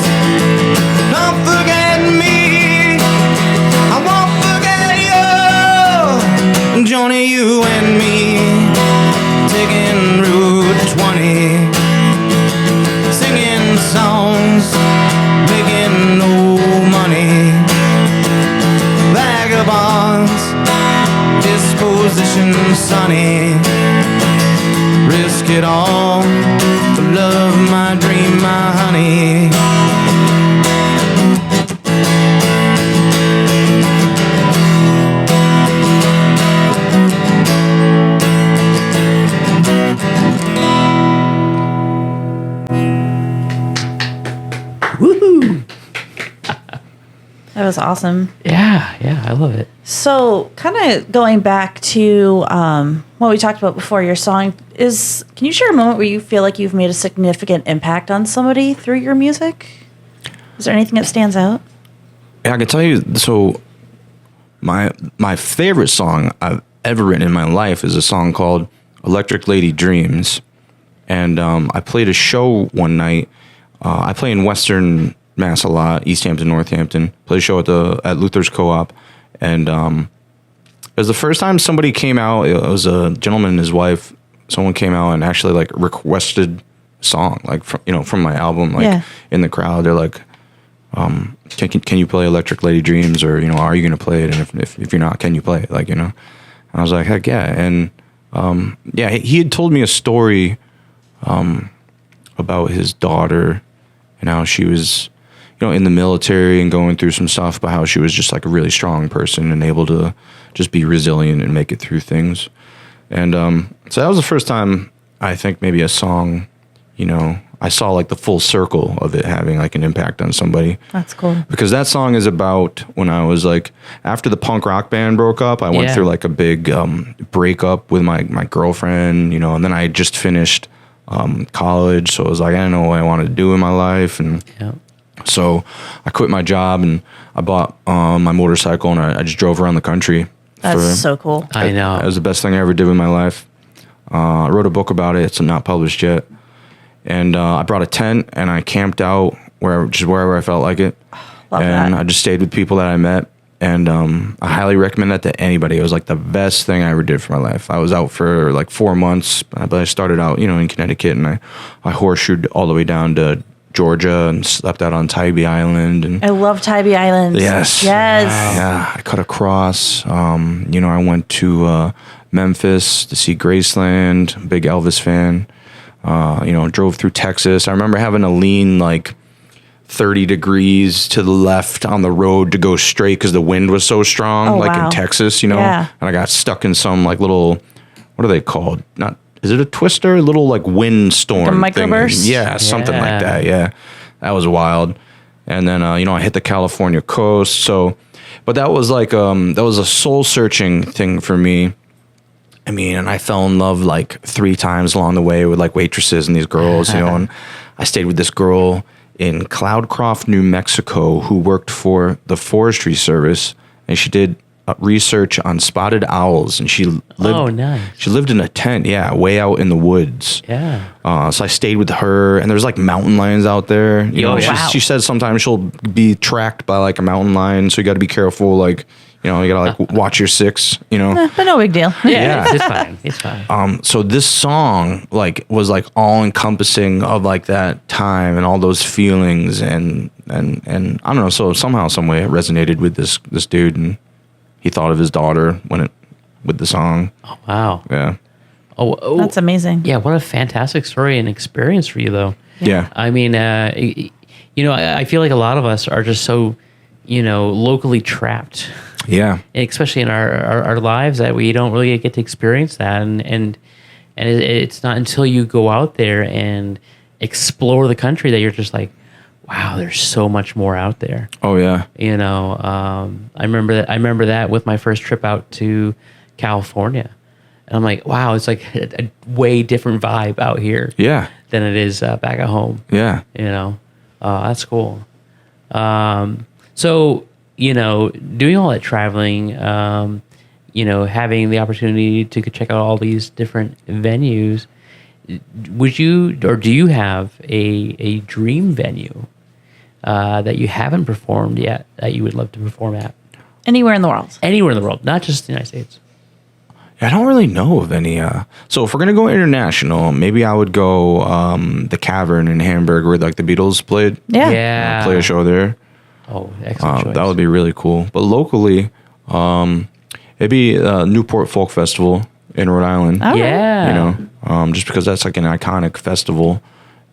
Don't forget me, I won't forget you, Joni, you and me, taking Route 20, singing songs, making no money, vagabonds, disposition sunny, risk it all for love, my dream, my honey. Woohoo! That was awesome. Yeah, I love it. So, kind of going back to what we talked about before, your song is. Can you share a moment where you feel like you've made a significant impact on somebody through your music? Is there anything that stands out? Yeah, I can tell you. So, my favorite song I've ever written in my life is a song called "Electric Lady Dreams," and I played a show one night. I play in Western Mass a lot, East Hampton, Northampton. Played a show at Luther's Co-op, and it was the first time somebody came out. It was a gentleman and his wife. Someone came out and actually like requested a song, like from my album, like in the crowd. They're like, can you play Electric Lady Dreams, or are you going to play it? And if you're not, can you play it? Like, and I was like, heck yeah. And he had told me a story about his daughter and how she was in the military and going through some stuff, but how she was just like a really strong person and able to just be resilient and make it through things. And so that was the first time I think maybe a song I saw like the full circle of it having like an impact on somebody. That's cool. Because that song is about when I was like, after the punk rock band broke up, I went through like a big breakup with my girlfriend, and then I had just finished college. So it was like, I didn't know what I wanted to do in my life. And so I quit my job and I bought my motorcycle and I just drove around the country. That's so cool. I know. It was the best thing I ever did in my life. I wrote a book about it. It's not published yet. And I brought a tent and I camped out wherever I felt like it. Love and that. I just stayed with people that I met. And I highly recommend that to anybody. It was like the best thing I ever did for my life. I was out for like 4 months, but I started out, in Connecticut, and I horseshoed all the way down to Georgia and slept out on Tybee Island. And I love Tybee Island. yes, yeah, I cut across. I went to Memphis to see Graceland. Big Elvis fan. Drove through Texas. I remember having to lean like 30 degrees to the left on the road to go straight because the wind was so strong, in Texas, Yeah. and I got stuck in some like little, what are they called? Is it a twister? A little like wind storm. Like a microburst? Thing. Yeah, something like that. Yeah. That was wild. And then, I hit the California coast. So, but that was like, that was a soul searching thing for me. I mean, and I fell in love like 3 times along the way with like waitresses and these girls, and I stayed with this girl in Cloudcroft, New Mexico, who worked for the Forestry Service, and she did research on spotted owls, and she lived. Oh, nice. She lived in a tent, way out in the woods. Yeah. So I stayed with her, and there's like mountain lions out there. Wow. She said sometimes she'll be tracked by like a mountain lion, so you got to be careful. Like, you gotta like watch your 6. But no big deal. Yeah. It's fine. It's fine. So this song like was like all encompassing of like that time and all those feelings and I don't know. So somehow, some way, it resonated with this dude, and he thought of his daughter with the song. Oh, wow. Yeah. Oh, That's amazing. Yeah. What a fantastic story and experience for you, though. Yeah. I mean, I feel like a lot of us are just so, locally trapped. Yeah. Especially in our lives, that we don't really get to experience that, and it's not until you go out there and explore the country that you're just like, wow, there's so much more out there. Oh yeah. I remember that with my first trip out to California, and I'm like, wow, it's like a way different vibe out here. Yeah. Than it is back at home. Yeah. That's cool. So, doing all that traveling, having the opportunity to check out all these different venues, would you, or do you have a dream venue that you haven't performed yet that you would love to perform at? Anywhere in the world. Anywhere in the world, not just the United States. I don't really know of any. So if we're gonna go international, maybe I would go the Cavern in Hamburg where like the Beatles played. Yeah. Play a show there. Oh, excellent choice. That would be really cool. But locally, maybe Newport Folk Festival in Rhode Island. All right. Yeah. Just because that's like an iconic festival,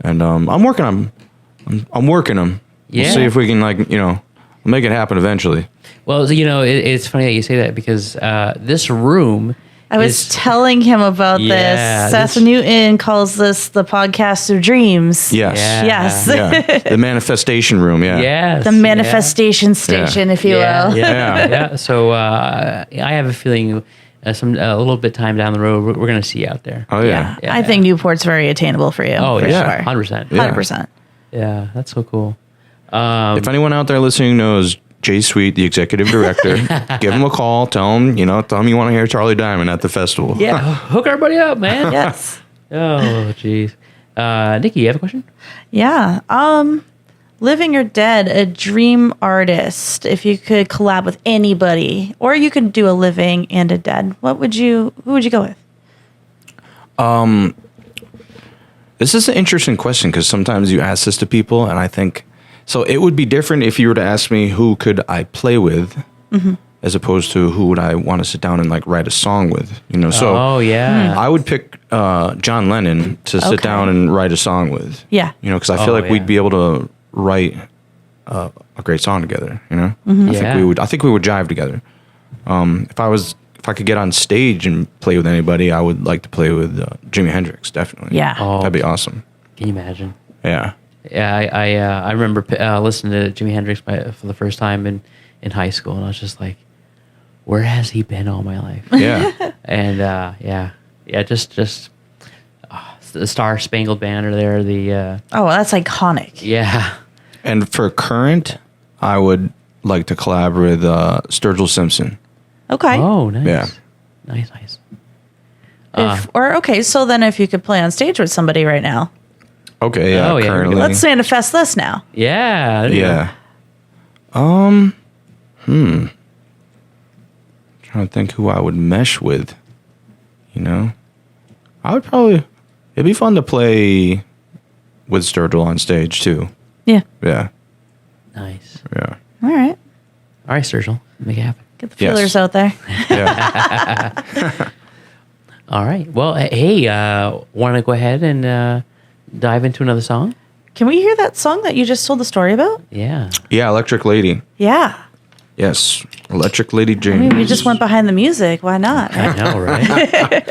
and I'm working on them. Yeah. We'll see if we can make it happen eventually. Well, it's funny that you say that because this room. I was telling him about Yeah, this. Seth Newton calls this the podcast of dreams. Yes. Yeah. Yes. Yeah. The manifestation room. Yeah. Yes. The manifestation station, if you Yeah. will. Yeah. Yeah. So I have a feeling a little bit time down the road, we're going to see you out there. Oh yeah. I think Newport's very attainable for you. Oh, for yeah. sure. 100%. Yeah. 100%. Yeah. That's so cool. If anyone out there listening knows Jay Sweet, the executive director, give him a call. Tell him you want to hear Charlie Diamond at the festival. Yeah. Hook everybody up, man. Yes. Oh, jeez. Nikki, you have a question? Yeah. Living or dead, a dream artist. If you could collab with anybody, or you could do a living and a dead, who would you go with? This is an interesting question because sometimes you ask this to people, and I think so. It would be different if you were to ask me who could I play with, as opposed to who would I want to sit down and like write a song with. So Oh, yeah. I would pick John Lennon to sit Okay. down and write a song with. Yeah. Because I feel Oh, like we'd yeah. be able to write a great song together. I Yeah. think we would jive together. If I could get on stage and play with anybody, I would like to play with Jimi Hendrix. Definitely. Yeah. Oh. That'd be awesome. Can you imagine? Yeah. Yeah, I remember listening to Jimi Hendrix for the first time in high school, and I was just like, where has he been all my life? Yeah. And just the Star Spangled Banner there. Oh, that's iconic. Yeah. And for current, I would like to collab with Sturgill Simpson. Okay. Oh, nice. Yeah. Nice. So then if you could play on stage with somebody right now, Okay, yeah, Oh, yeah, currently. let's manifest this now. Yeah. there you go. Yeah. Trying to think who I would mesh with. You know? I would probably it'd be fun to play with Sturgill on stage too. Yeah. Yeah. Nice. Yeah. All right. All right, Sturgill, make it happen. Get the feelers Yes. out there. Yeah. All right. Well, hey, want to go ahead and dive into another song? Can we hear that song that you just told the story about? Yeah. Yeah, Electric Lady. Yeah. Yes. Electric Lady I James. mean, we just went behind the music. Why not? I know, right?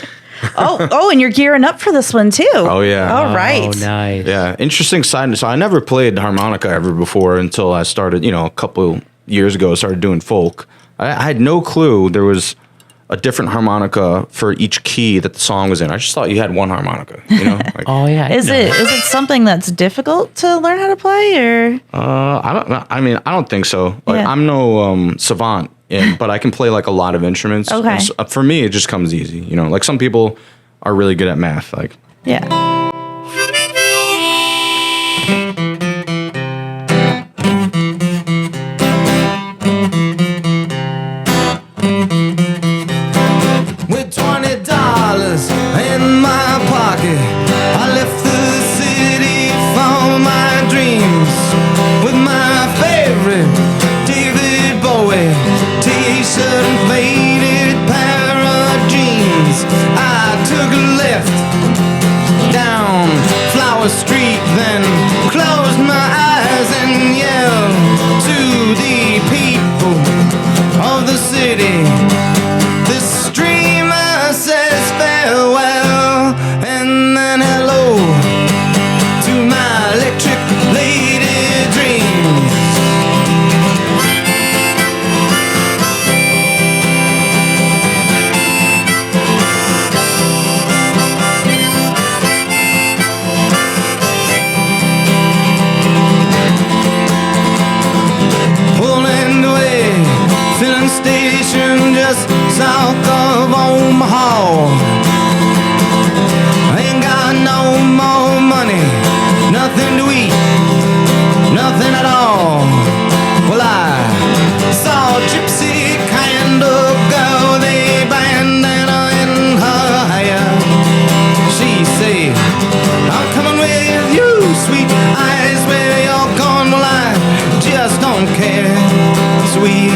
And you're gearing up for this one too. Oh, yeah. All right. Oh, nice. Yeah, interesting side. So I never played harmonica ever before until I started, a couple years ago, started doing folk. I had no clue there was a different harmonica for each key that the song was in. I just thought you had one harmonica, Like, Oh, yeah. I Is know. it something that's difficult to learn how to play, or I don't know. I mean, I don't think so. Like, Yeah. I'm no savant, but I can play like a lot of instruments. Okay. And so, for me, it just comes easy. Like some people are really good at math. Like, yeah? With $20 in my pocket, I left the city for my dreams. With my favorite David Bowie t-shirt and faded pair of jeans, I took a left down Flower Street, then closed my eyes and yelled to the people of the city. This dreamer says farewell and then hello to my electric lady dreams. Pulling away, filling station just south of Omaha. Ain't got no more money, nothing to eat, nothing at all. Well, I saw a gypsy kind of girl, they bandana in her hair. She said, I'm coming with you, sweet eyes where you're gone. Well, I just don't care. So we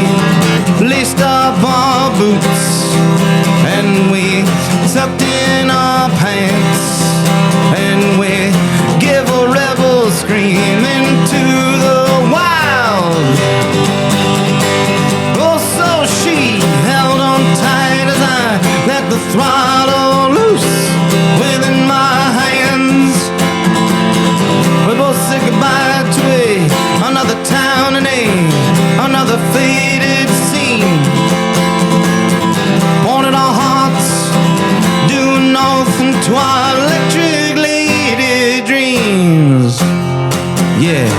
laced up our boots and we tucked in our pants and we give a rebel scream into the wild. Oh, so she held on tight as I let the throttle loose within my hands. We both said goodbye to another town and another faded scene. Wanted our hearts doing nothing to our electric lady dreams. Yeah,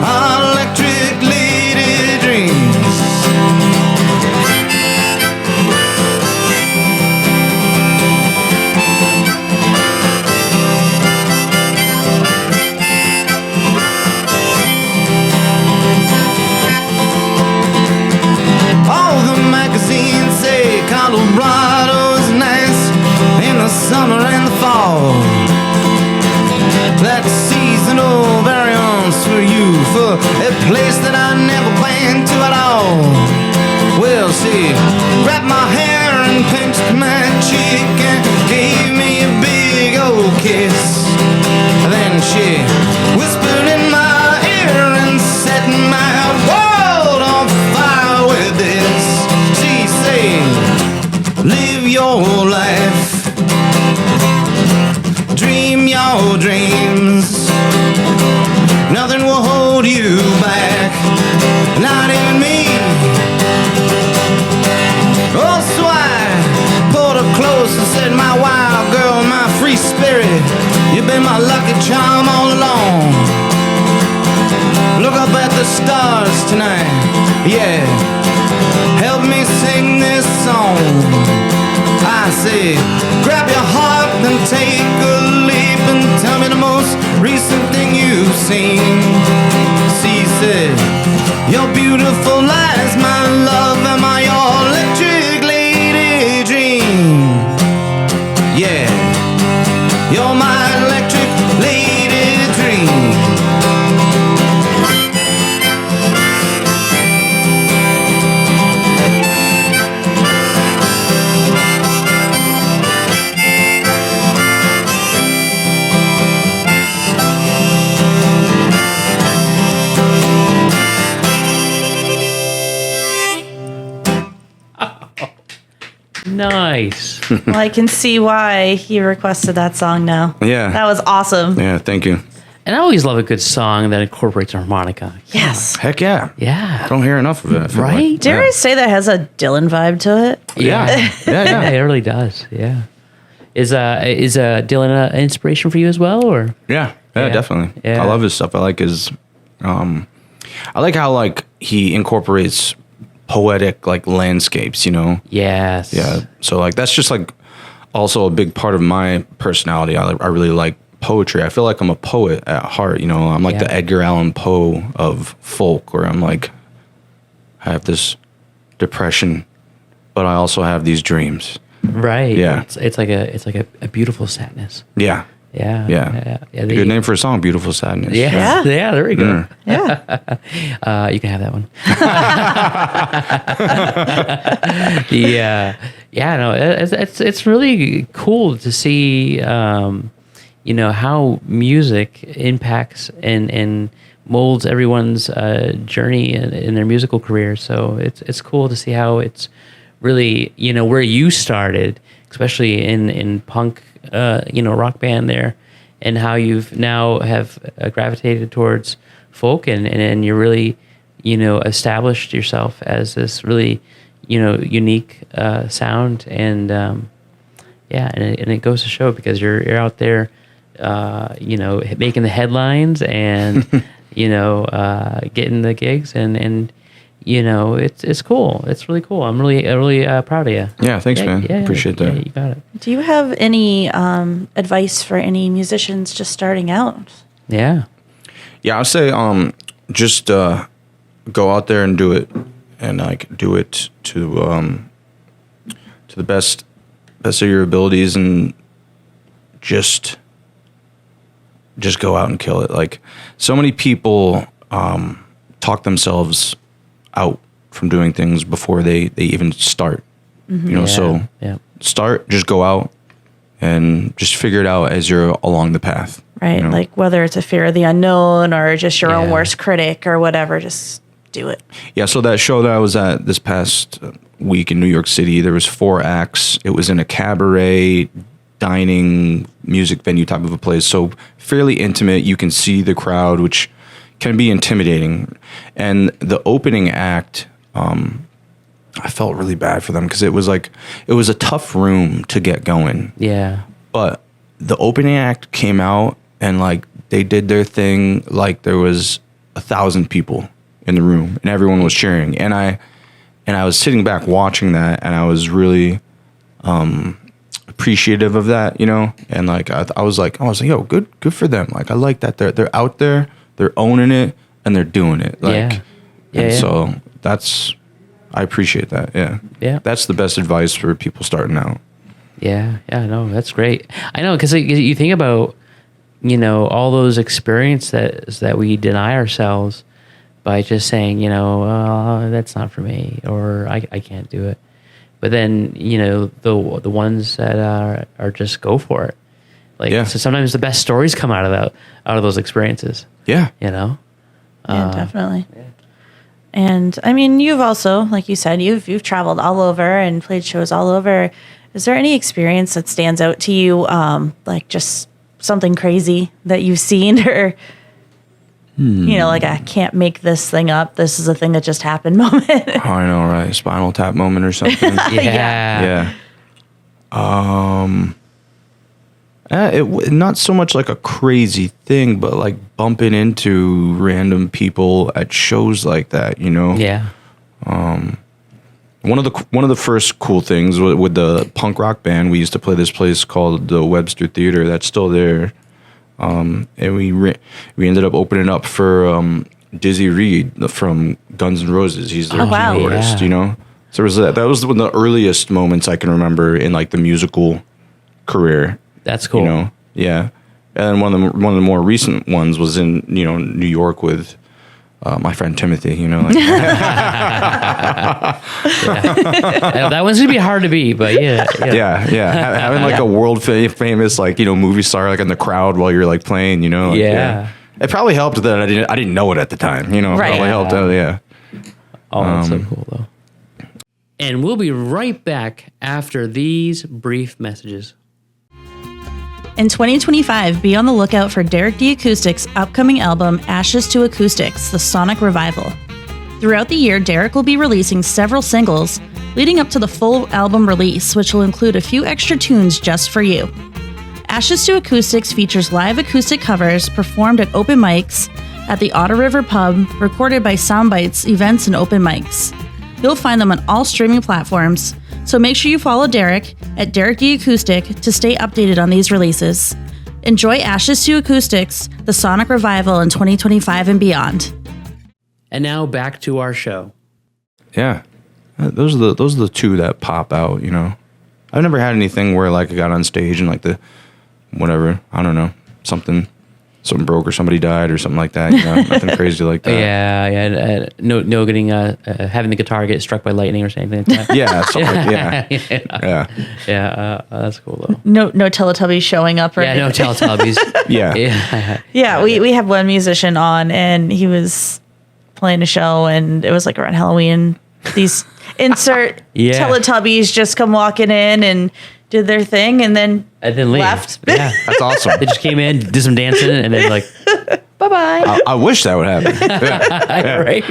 our electric lady dreams. All the magazines say Colorado's nice in the summer and the fall. That's seasonal variance for you, for a place that I never been to at all. Well, she wrapped my hair and pinched my cheek and gave me a big old kiss. Then she whispered in my ear and set my world on fire with this. She said, live your life, dream your your dreams. Nothing will hold you back, not even me. Oh, so I pulled her close and said, my wild girl, my free spirit, you've been my lucky charm all along. Look up at the stars tonight, yeah. Help me sing this song. I say, grab your heart and take a leap and tell me the most recent thing you've seen. She said, you're beautiful as my love, am I your electric lady dream? Yeah, you're my electric lady dream. Nice. Well, I can see why he requested that song now. Yeah. That was awesome. Yeah, thank you. And I always love a good song that incorporates a harmonica. Yes. Heck yeah. Yeah. Don't hear enough of it. I feel Right? like. Dare I say that has a Dylan vibe to it? Yeah. Yeah, Yeah, yeah. it really does. Yeah. Is Dylan an inspiration for you as well, or? Yeah, Yeah. definitely. Yeah. I love his stuff. I like his, I like how like he incorporates poetic like landscapes, you know? Yes. Yeah. So like that's just like also a big part of my personality. I really like poetry. I feel like I'm a poet at heart, you know? I'm like Yeah. the Edgar Allan Poe of folk, where I'm like, I have this depression, but I also have these dreams. Right. Yeah. It's like a beautiful sadness. Yeah. Yeah. Yeah. Yeah. Good name for a song, Beautiful Sadness. Yeah. Yeah. There we go. Yeah. You can have that one. Yeah. Yeah. No, it's really cool to see, you know, how music impacts and molds everyone's journey in their musical career. So it's cool to see how it's really, you know, where you started, especially in punk, you know, rock band there, and how you've now have gravitated towards folk and you're really, you know, established yourself as this really, you know, unique sound. And yeah, and it goes to show because you're out there, you know, making the headlines and, you know, getting the gigs and you know, it's cool. It's really cool. I'm really proud of you. Yeah, thanks, man. Appreciate that. Yeah, you got it. Do you have any advice for any musicians just starting out? Yeah. Yeah, I'll say just go out there and do it, and like do it to the best of your abilities, and just go out and kill it. Like so many people talk themselves out from doing things before they even start. You know, so start, just go out and just figure it out as you're along the path. Right. You know? Like whether it's a fear of the unknown or just your own Yeah. worst critic or whatever, just do it. Yeah, so that show that I was at this past week in New York City, there was 4 acts. It was in a cabaret, dining, music venue type of a place. So fairly intimate. You can see the crowd, which can be intimidating. And the opening act, I felt really bad for them because it was a tough room to get going. Yeah. But the opening act came out and like they did their thing like there was 1,000 people in the room and everyone was cheering. And I was sitting back watching that and I was really appreciative of that, you know? And like I was like, yo, good for them. Like I like that they're out there, they're owning it and they're doing it. Like Yeah. and Yeah. so I appreciate that. Yeah. Yeah. That's the best advice for people starting out. Yeah, no, that's great. I know because you think about, you know, all those experiences that we deny ourselves by just saying, you know, that's not for me, or I can't do it. But then, you know, the ones that are just go for it. Like, Yeah. so sometimes the best stories come out of those experiences. Yeah. You know. Yeah, definitely. And I mean, you've also, like you said, you've traveled all over and played shows all over. Is there any experience that stands out to you, like just something crazy that you've seen or, like I can't make this thing up. This is a thing that just happened moment. I know, right? Spinal Tap moment or something. Yeah. Not so much like a crazy thing, but like bumping into random people at shows like that, Yeah. One of the first cool things with the punk rock band, we used to play this place called the Webster Theater. That's still there, and we ended up opening up for Dizzy Reed from Guns N' Roses. He's their keyboardist, Yeah. So that was one of the earliest moments I can remember in like the musical career. That's cool. Yeah. And one of the more recent ones was in New York with my friend Timothy. That one's gonna be hard to beat, but yeah. Having like a world famous like movie star like in the crowd while you're like playing. It probably helped that I didn't know it at the time. It probably helped out. Yeah. Oh, that's so cool though. And we'll be right back after these brief messages. In 2025, be on the lookout for Derek D. Acoustic's upcoming album, Ashes to Acoustics, The Sonic Revival. Throughout the year, Derek will be releasing several singles, leading up to the full album release, which will include a few extra tunes just for you. Ashes to Acoustics features live acoustic covers performed at open mics at the Otter River Pub, recorded by Soundbites events and open mics. You'll find them on all streaming platforms, so make sure you follow Derek at Derek D Acoustic to stay updated on these releases. Enjoy Ashes to Acoustics, the Sonic Revival in 2025 and beyond. And now back to our show. Yeah. Those are the two that pop out, I've never had anything where like I got on stage and like whatever, I don't know, something broke or somebody died or something like that. Nothing crazy like that. Yeah. No getting having the guitar get struck by lightning or something like that. Yeah. That's cool though. No Teletubbies showing up or Yeah, no Teletubbies. Yeah, we have one musician on and he was playing a show and it was like around Halloween. These insert Teletubbies just come walking in and did their thing and then leave. Left. Yeah. That's awesome. They just came in, did some dancing, and then like, bye-bye. I wish that would happen. Yeah. Right?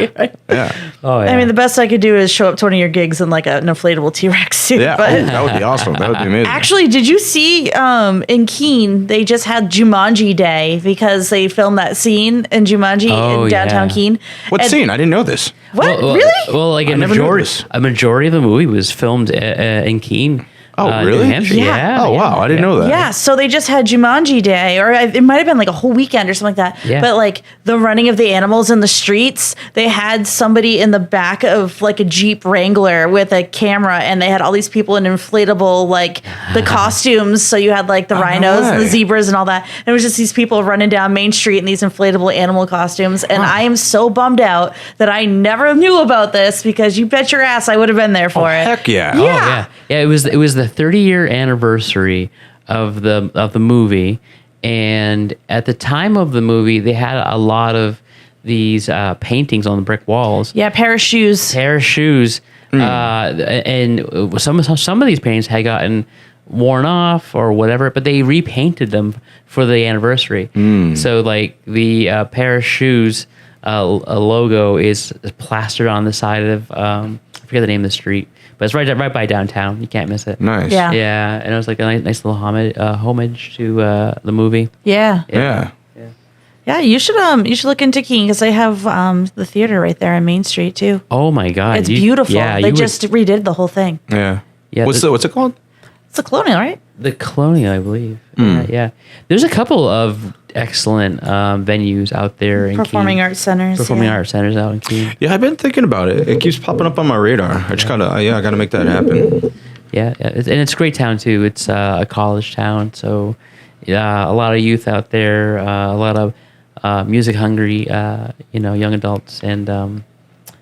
Yeah. Oh, yeah. I mean, the best I could do is show up to one of your gigs in like an inflatable T-Rex suit. Yeah. But That would be awesome. That would be amazing. actually, did you see in Keene, they just had Jumanji Day because they filmed that scene in Jumanji in downtown Keene. What scene? I didn't know this. What? Well, really? Well, like a majority of the movie was filmed in Keene. Oh, really? New Hampshire. Yeah. Oh, wow. I didn't know that. Yeah, so they just had Jumanji Day, or it might have been like a whole weekend or something like that. Yeah. But like the running of the animals in the streets, they had somebody in the back of like a Jeep Wrangler with a camera, and they had all these people in inflatable, like the costumes. So you had like the rhinos and the zebras and all that. And it was just these people running down Main Street in these inflatable animal costumes. And I am so bummed out that I never knew about this because you bet your ass I would have been there for it. Heck yeah. Yeah. Yeah, it was the 30-year anniversary of the movie, and at the time of the movie, they had a lot of these paintings on the brick walls. Yeah, pair of shoes. And some of these paintings had gotten worn off or whatever, but they repainted them for the anniversary. So like the pair of shoes a logo is plastered on the side of I forget the name of the street. But it's right by downtown. You can't miss it. Nice. Yeah. Yeah, and it was like a nice little homage to the movie. Yeah. Yeah, you should look into Keene because they have the theater right there on Main Street too. Oh my God, It's beautiful. Yeah, they just redid the whole thing. Yeah. Yeah, What's it called? It's a Colonial, right? The Colonial, I believe. Yeah, there's a couple of excellent venues out there in Performing Keene. arts centers. Performing arts centers out in Keene. Yeah, I've been thinking about it. It keeps popping up on my radar. I just I got to make that happen. Yeah, and it's a great town too. It's a college town, so a lot of youth out there, a lot of music hungry, young adults, and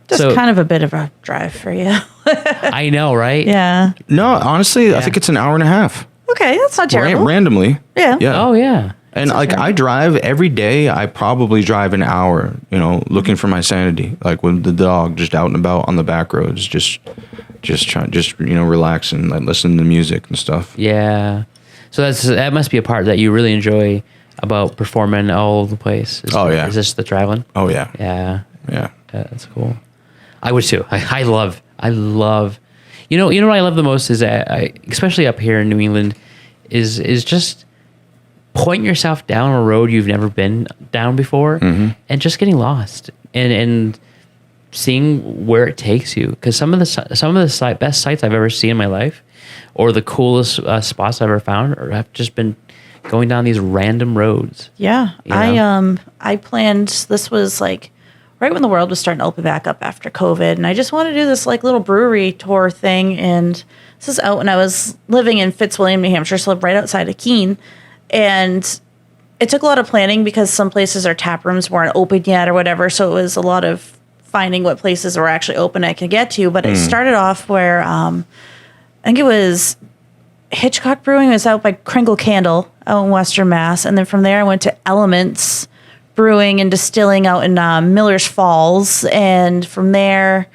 Just kind of a bit of a drive for you. I know, right? Yeah. No, honestly, I think it's an hour and a half. Okay, that's not terrible. Randomly. Yeah. Yeah. Oh yeah. And like I drive every day, I probably drive an hour, looking for my sanity, like with the dog just out and about on the back roads, just relaxing, like listening to music and stuff. Yeah. So that must be a part that you really enjoy about performing all over the place. Is this the traveling? Oh yeah. Yeah. Yeah. That's cool. I would too. I love. You know what I love the most is that especially up here in New England, is just pointing yourself down a road you've never been down before, and just getting lost and seeing where it takes you. Because some of the best sights I've ever seen in my life, or the coolest spots I've ever found, or have just been going down these random roads. Yeah, You know? I planned. This was like right when the world was starting to open back up after COVID, and I just wanted to do this like little brewery tour thing. And this is out when I was living in Fitzwilliam, New Hampshire, so right outside of Keene. And it took a lot of planning because some places our tap rooms weren't open yet or whatever. So it was a lot of finding what places were actually open I could get to. But it started off where I think it was Hitchcock Brewing. It was out by Kringle Candle out in Western Mass. And then from there I went to Elements Brewing and Distilling out in Miller's Falls. And from there,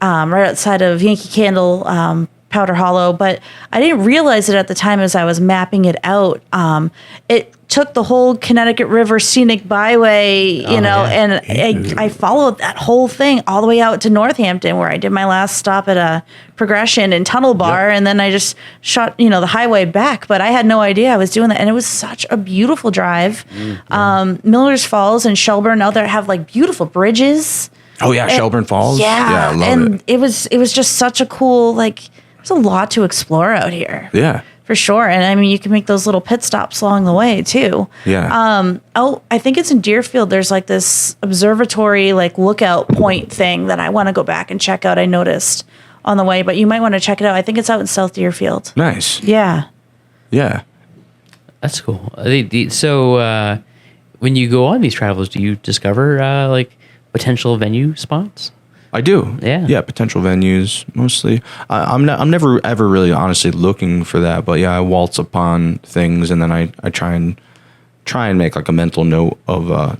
right outside of Yankee Candle, Powder Hollow, but I didn't realize it at the time as I was mapping it out. It took the whole Connecticut River Scenic Byway, and I followed that whole thing all the way out to Northampton, where I did my last stop at a Progression and Tunnel Bar, and then I just shot, the highway back. But I had no idea I was doing that, and it was such a beautiful drive. Miller's Falls and Shelburne out there have like beautiful bridges. Oh yeah, Shelburne Falls. Yeah, I love it was just such a cool There's a lot to explore out here. Yeah. For sure. And I mean, you can make those little pit stops along the way too. Yeah. I think it's in Deerfield. There's like this observatory, like lookout point thing that I want to go back and check out. I noticed on the way, but you might want to check it out. I think it's out in South Deerfield. Nice. Yeah. Yeah. That's cool. So when you go on these travels, do you discover like potential venue spots? I do. Yeah, potential venues mostly. I'm never ever really honestly looking for that, but yeah, I waltz upon things, and then I try and make like a mental note of a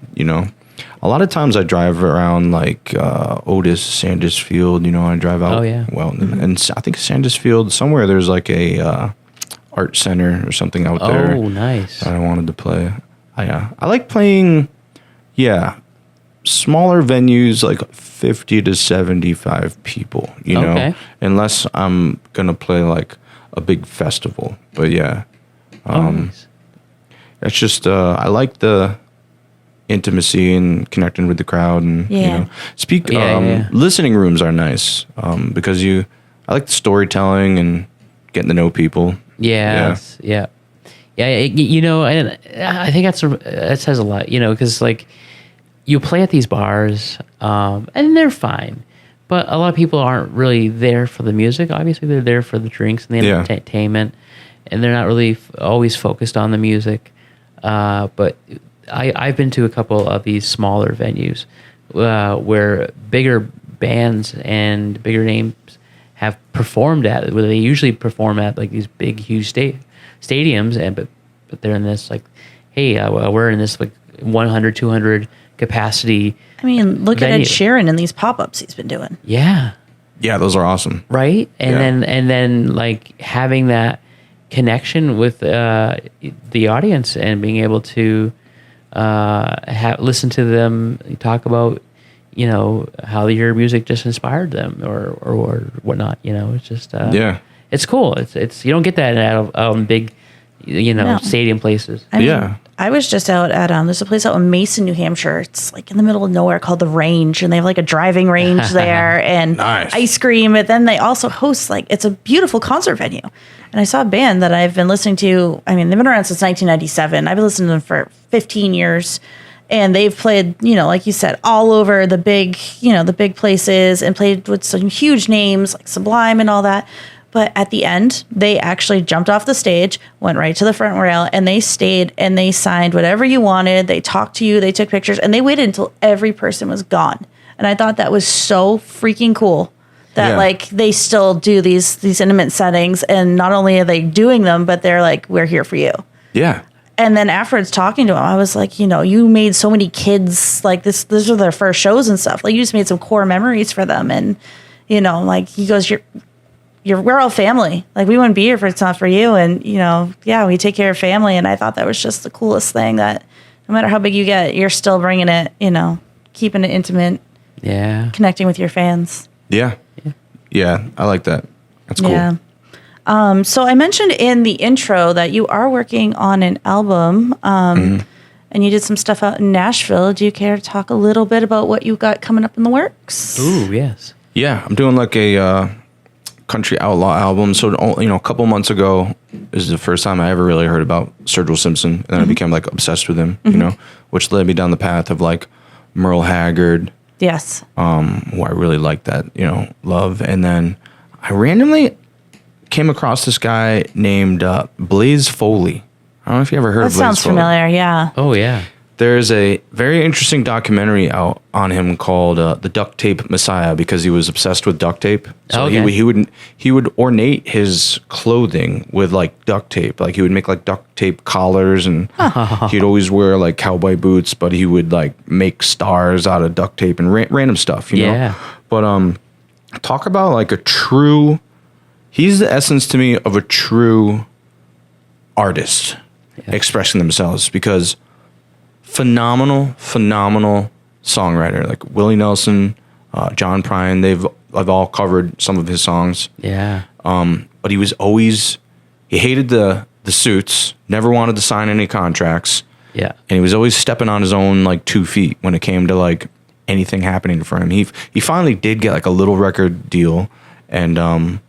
lot of times I drive around like Otis, Sandusfield. I drive out. Oh yeah. Well, and I think Sandusfield somewhere there's like a art center or something out there. Oh, nice. That I wanted to play. I like playing. Yeah. Smaller venues, like 50 to 75 people, Okay. unless I'm going to play like a big festival. But yeah, Nice. it's just, I like the intimacy and connecting with the crowd and, listening rooms are nice, because I like the storytelling and getting to know people. Yes. Yeah. And I think that says a lot, because like, you play at these bars, and they're fine, but a lot of people aren't really there for the music. Obviously, they're there for the drinks and the entertainment, and they're not really always focused on the music. But I've been to a couple of these smaller venues where bigger bands and bigger names have performed at, where they usually perform at like these big, huge stadiums, but they're in this like, hey, we're in this like 100, 200 capacity. I mean, look venue. at Ed Sheeran and these pop-ups he's been doing. Yeah. Yeah, those are awesome. Right? And Yeah. then like having that connection with the audience and being able to listen to them talk about, how your music just inspired them or whatnot. It's just it's cool. It's you don't get that out of big No. stadium places. I mean, Yeah. I was just out at there's a place out in Mason, New Hampshire. It's like in the middle of nowhere called the Range, and they have like a driving range there and Nice. ice cream. But then they also host it's a beautiful concert venue. And I saw a band that I've been listening to. I mean, they've been around since 1997. I've been listening to them for 15 years, and they've played, like you said, all over the big places, and played with some huge names like Sublime and all that. But at the end, they actually jumped off the stage, went right to the front rail, and they stayed and they signed whatever you wanted. They talked to you, they took pictures, and they waited until every person was gone. And I thought that was so freaking cool that they still do these intimate settings, and not only are they doing them, but they're like, we're here for you. Yeah. And then afterwards talking to him, I was like, you made so many kids like this. These are their first shows and stuff. Like you just made some core memories for them. And, he goes, we're all family. Like, we wouldn't be here if it's not for you. And, you know, yeah, we take care of family. And I thought that was just the coolest thing, that no matter how big you get, you're still bringing it, you know, keeping it intimate, Yeah. connecting with your fans. Yeah. Yeah. I like that. That's cool. Yeah. So I mentioned in the intro that you are working on an album, and you did some stuff out in Nashville. Do you care to talk a little bit about what you got coming up in the works? Ooh, yes. Yeah. I'm doing like a country outlaw album. So, you know, a couple months ago is the first time I ever really heard about Sturgill Simpson. And then I became like obsessed with him, you know, which led me down the path of like Merle Haggard, Yes. who I really like that, you know, love. And then I randomly came across this guy named Blaze Foley. I don't know if you ever heard That of Blaze sounds Foley. familiar. Yeah. Oh, yeah. There's a very interesting documentary out on him called "The Duct Tape Messiah" because he was obsessed with duct tape. So Okay. he would ornate his clothing with like duct tape. Like he would make like duct tape collars, and he'd always wear like cowboy boots. But he would like make stars out of duct tape and random stuff. You know. Yeah. But talk about like a true. He's the essence to me of a true artist expressing themselves, because phenomenal songwriter, like Willie Nelson, John Prine. I've all covered some of his songs. Yeah. But he hated the suits, never wanted to sign any contracts, Yeah. and he was always stepping on his own like 2 feet when it came to like anything happening for him. He finally did get like a little record deal, and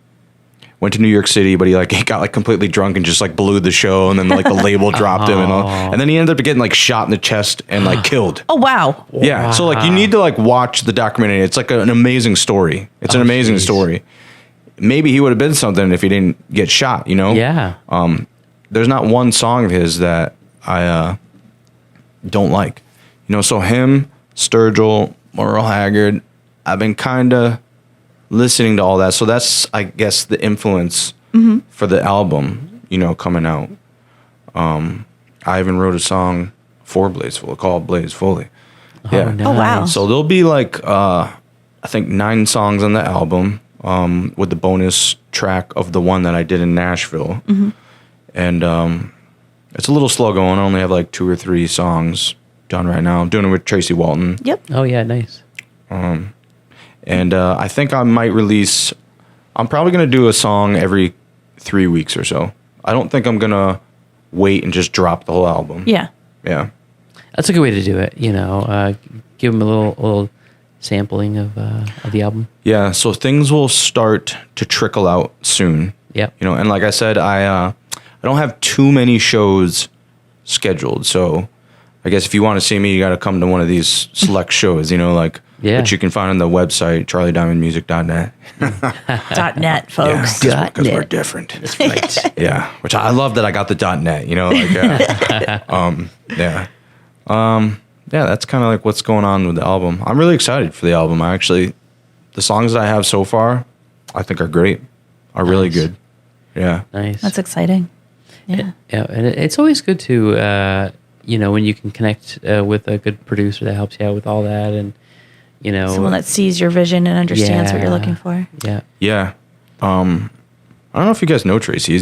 went to New York City, but he got like completely drunk and just like blew the show, and then like the label dropped him, and all, and then he ended up getting like shot in the chest and like killed. Oh, wow. Yeah, so like you need to like watch the documentary. It's like an amazing story. It's an amazing story. Maybe he would have been something if he didn't get shot, you know? Yeah. There's not one song of his that I don't like. You know, so him, Sturgill, Merle Haggard, I've been kind of listening to all that. So that's, I guess, the influence for the album, you know, coming out. I even wrote a song for Blaze Foley called Blaze Foley. Yeah. nice. Oh, wow. So there'll be like, I think 9 songs on the album, with the bonus track of the one that I did in Nashville. And it's a little slow going. I only have like 2 or 3 songs done right now. I'm doing it with Tracy Walton. Yep. Oh, yeah. Nice. And I think I might release, I'm probably going to do a song every 3 weeks or so. I don't think I'm going to wait and just drop the whole album. Yeah. Yeah. That's a good way to do it. You know, give them a little sampling of the album. Yeah. So things will start to trickle out soon. Yep. You know, and like I said, I don't have too many shows scheduled. So I guess if you want to see me, you got to come to one of these select shows, you know, like, Yeah. which you can find on the website, charliediamondmusic.net. .net, folks. Because we're different. That's right. Yeah. Which I love that I got the .net, you know, like, yeah. Yeah, that's kind of like what's going on with the album. I'm really excited for the album. The songs that I have so far, I think are great, are really Nice. good. Yeah. Nice. That's exciting. Yeah. Yeah, and it's always good to, you know, when you can connect with a good producer that helps you out with all that, and you know, Someone that sees your vision and understands what you're Yeah. looking for. yeah, Yeah. I don't know if you guys know Tracy.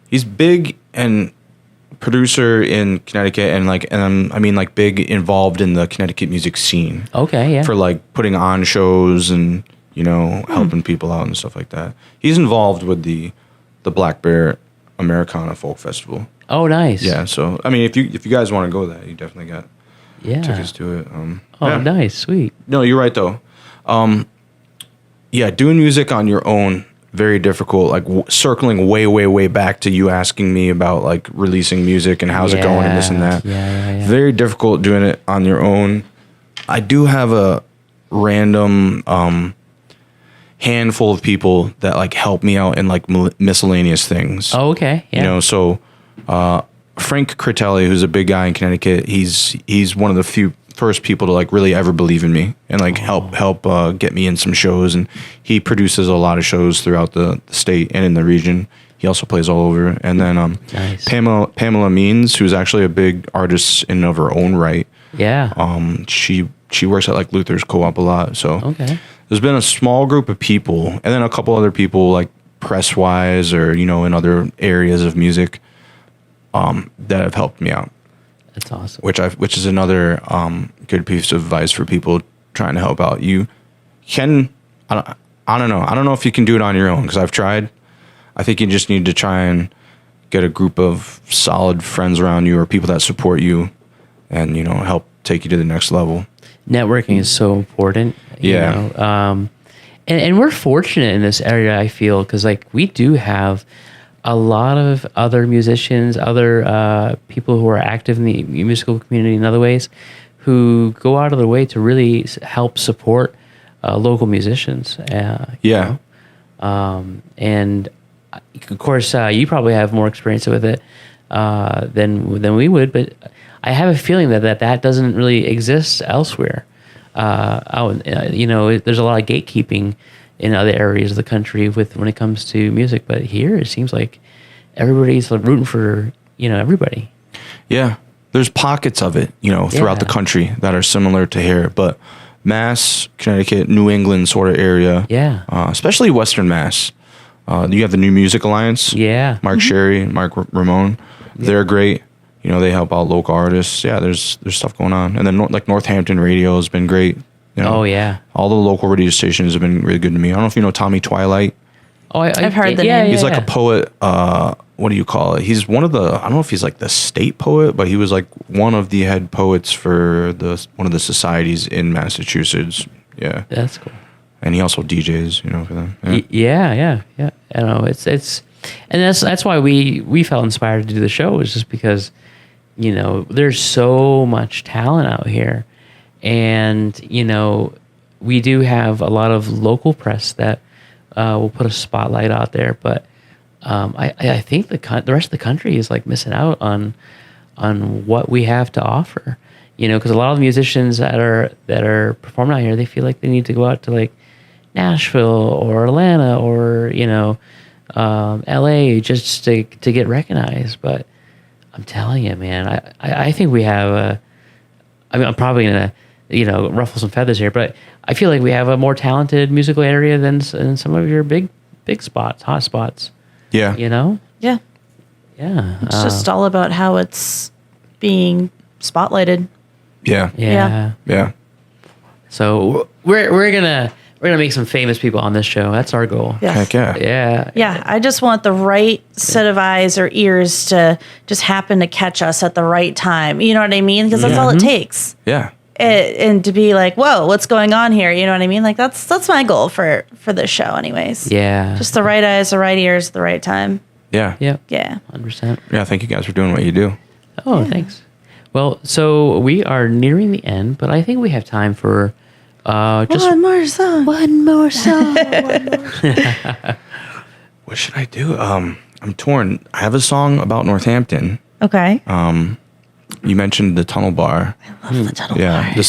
He's big and producer in Connecticut, and I mean like big involved in the Connecticut music scene okay, yeah, for like putting on shows and, you know, helping people out and stuff like that. He's involved with the Black Bear Americana Folk Festival. oh, nice, Yeah, so I mean, if you guys want to go there, you definitely got yeah, tickets to it. oh, Yeah. nice, sweet, No, you're right though. Yeah, doing music on your own, very difficult. Like circling way back to you asking me about like releasing music and how's it going and this and that. Yeah. Very difficult doing it on your own. I do have a random handful of people that like help me out in like miscellaneous things. Oh, okay, yeah, You know, so Frank Critelli, who's a big guy in Connecticut, he's one of the first people to like really ever believe in me and like help get me in some shows. And he produces a lot of shows throughout the state and in the region. He also plays all over. And then Nice. Pamela Means, who's actually a big artist in of her own right. yeah, She works at like Luther's Co-op a lot. So okay, there's been a small group of people, and then a couple other people like press wise or in other areas of music that have helped me out. That's awesome. Which is another good piece of advice for people trying to help out. You can I don't know if you can do it on your own, because I've tried. I think you just need to try and get a group of solid friends around you or people that support you and help take you to the next level. Networking is so important. Yeah. And we're fortunate in this area, I feel, because like we do have a lot of other musicians, other people who are active in the musical community in other ways, who go out of their way to really help support local musicians. Yeah. And of course, you probably have more experience with it than we would, but I have a feeling that doesn't really exist elsewhere. There's a lot of gatekeeping in other areas of the country when it comes to music, but here it seems like everybody's rooting for everybody. Yeah, there's pockets of it throughout the country that are similar to here, but Mass, Connecticut, New England sort of area, especially Western Mass. You have the New Music Alliance, Mark Sherry, Mark Ramone, they're great. They help out local artists. Yeah, there's stuff going on. And then Northampton Radio has been great. Oh, yeah. All the local radio stations have been really good to me. I don't know if you know Tommy Twilight. Oh, I've heard the name. He's like a poet. What do you call it? He's one of the, I don't know if he's like the state poet, but he was like one of the head poets for one of the societies in Massachusetts. Yeah. That's cool. And he also DJs, for them. Yeah. I know it's and that's why we felt inspired to do the show, is just because there's so much talent out here, and we do have a lot of local press that will put a spotlight out there, but I think the rest of the country is like missing out on what we have to offer, because a lot of the musicians that are performing out here, they feel like they need to go out to like Nashville or Atlanta or LA just to get recognized. But I'm telling you, man, I think we have I'm probably gonna ruffle some feathers here, but I feel like we have a more talented musical area than some of your big spots, hot spots. Yeah. Yeah. Yeah. It's just all about how it's being spotlighted. Yeah. So we're gonna make some famous people on this show. That's our goal. Yeah. Heck yeah. Yeah. Yeah, I just want the right set of eyes or ears to just happen to catch us at the right time. You know what I mean? Because that's all it takes. Yeah. And to be like, whoa, what's going on here? You know what I mean? Like that's my goal for this show, anyways. Yeah. Just the right eyes, the right ears, at the right time. Yeah. Yeah. Yeah. 100%. Yeah. Thank you guys for doing what you do. Oh, thanks. Well, so we are nearing the end, but I think we have time for just one more song. one more song. What should I do? I'm torn. I have a song about Northampton. Okay. You mentioned the Tunnel Bar. I love the tunnel Yeah, bar. the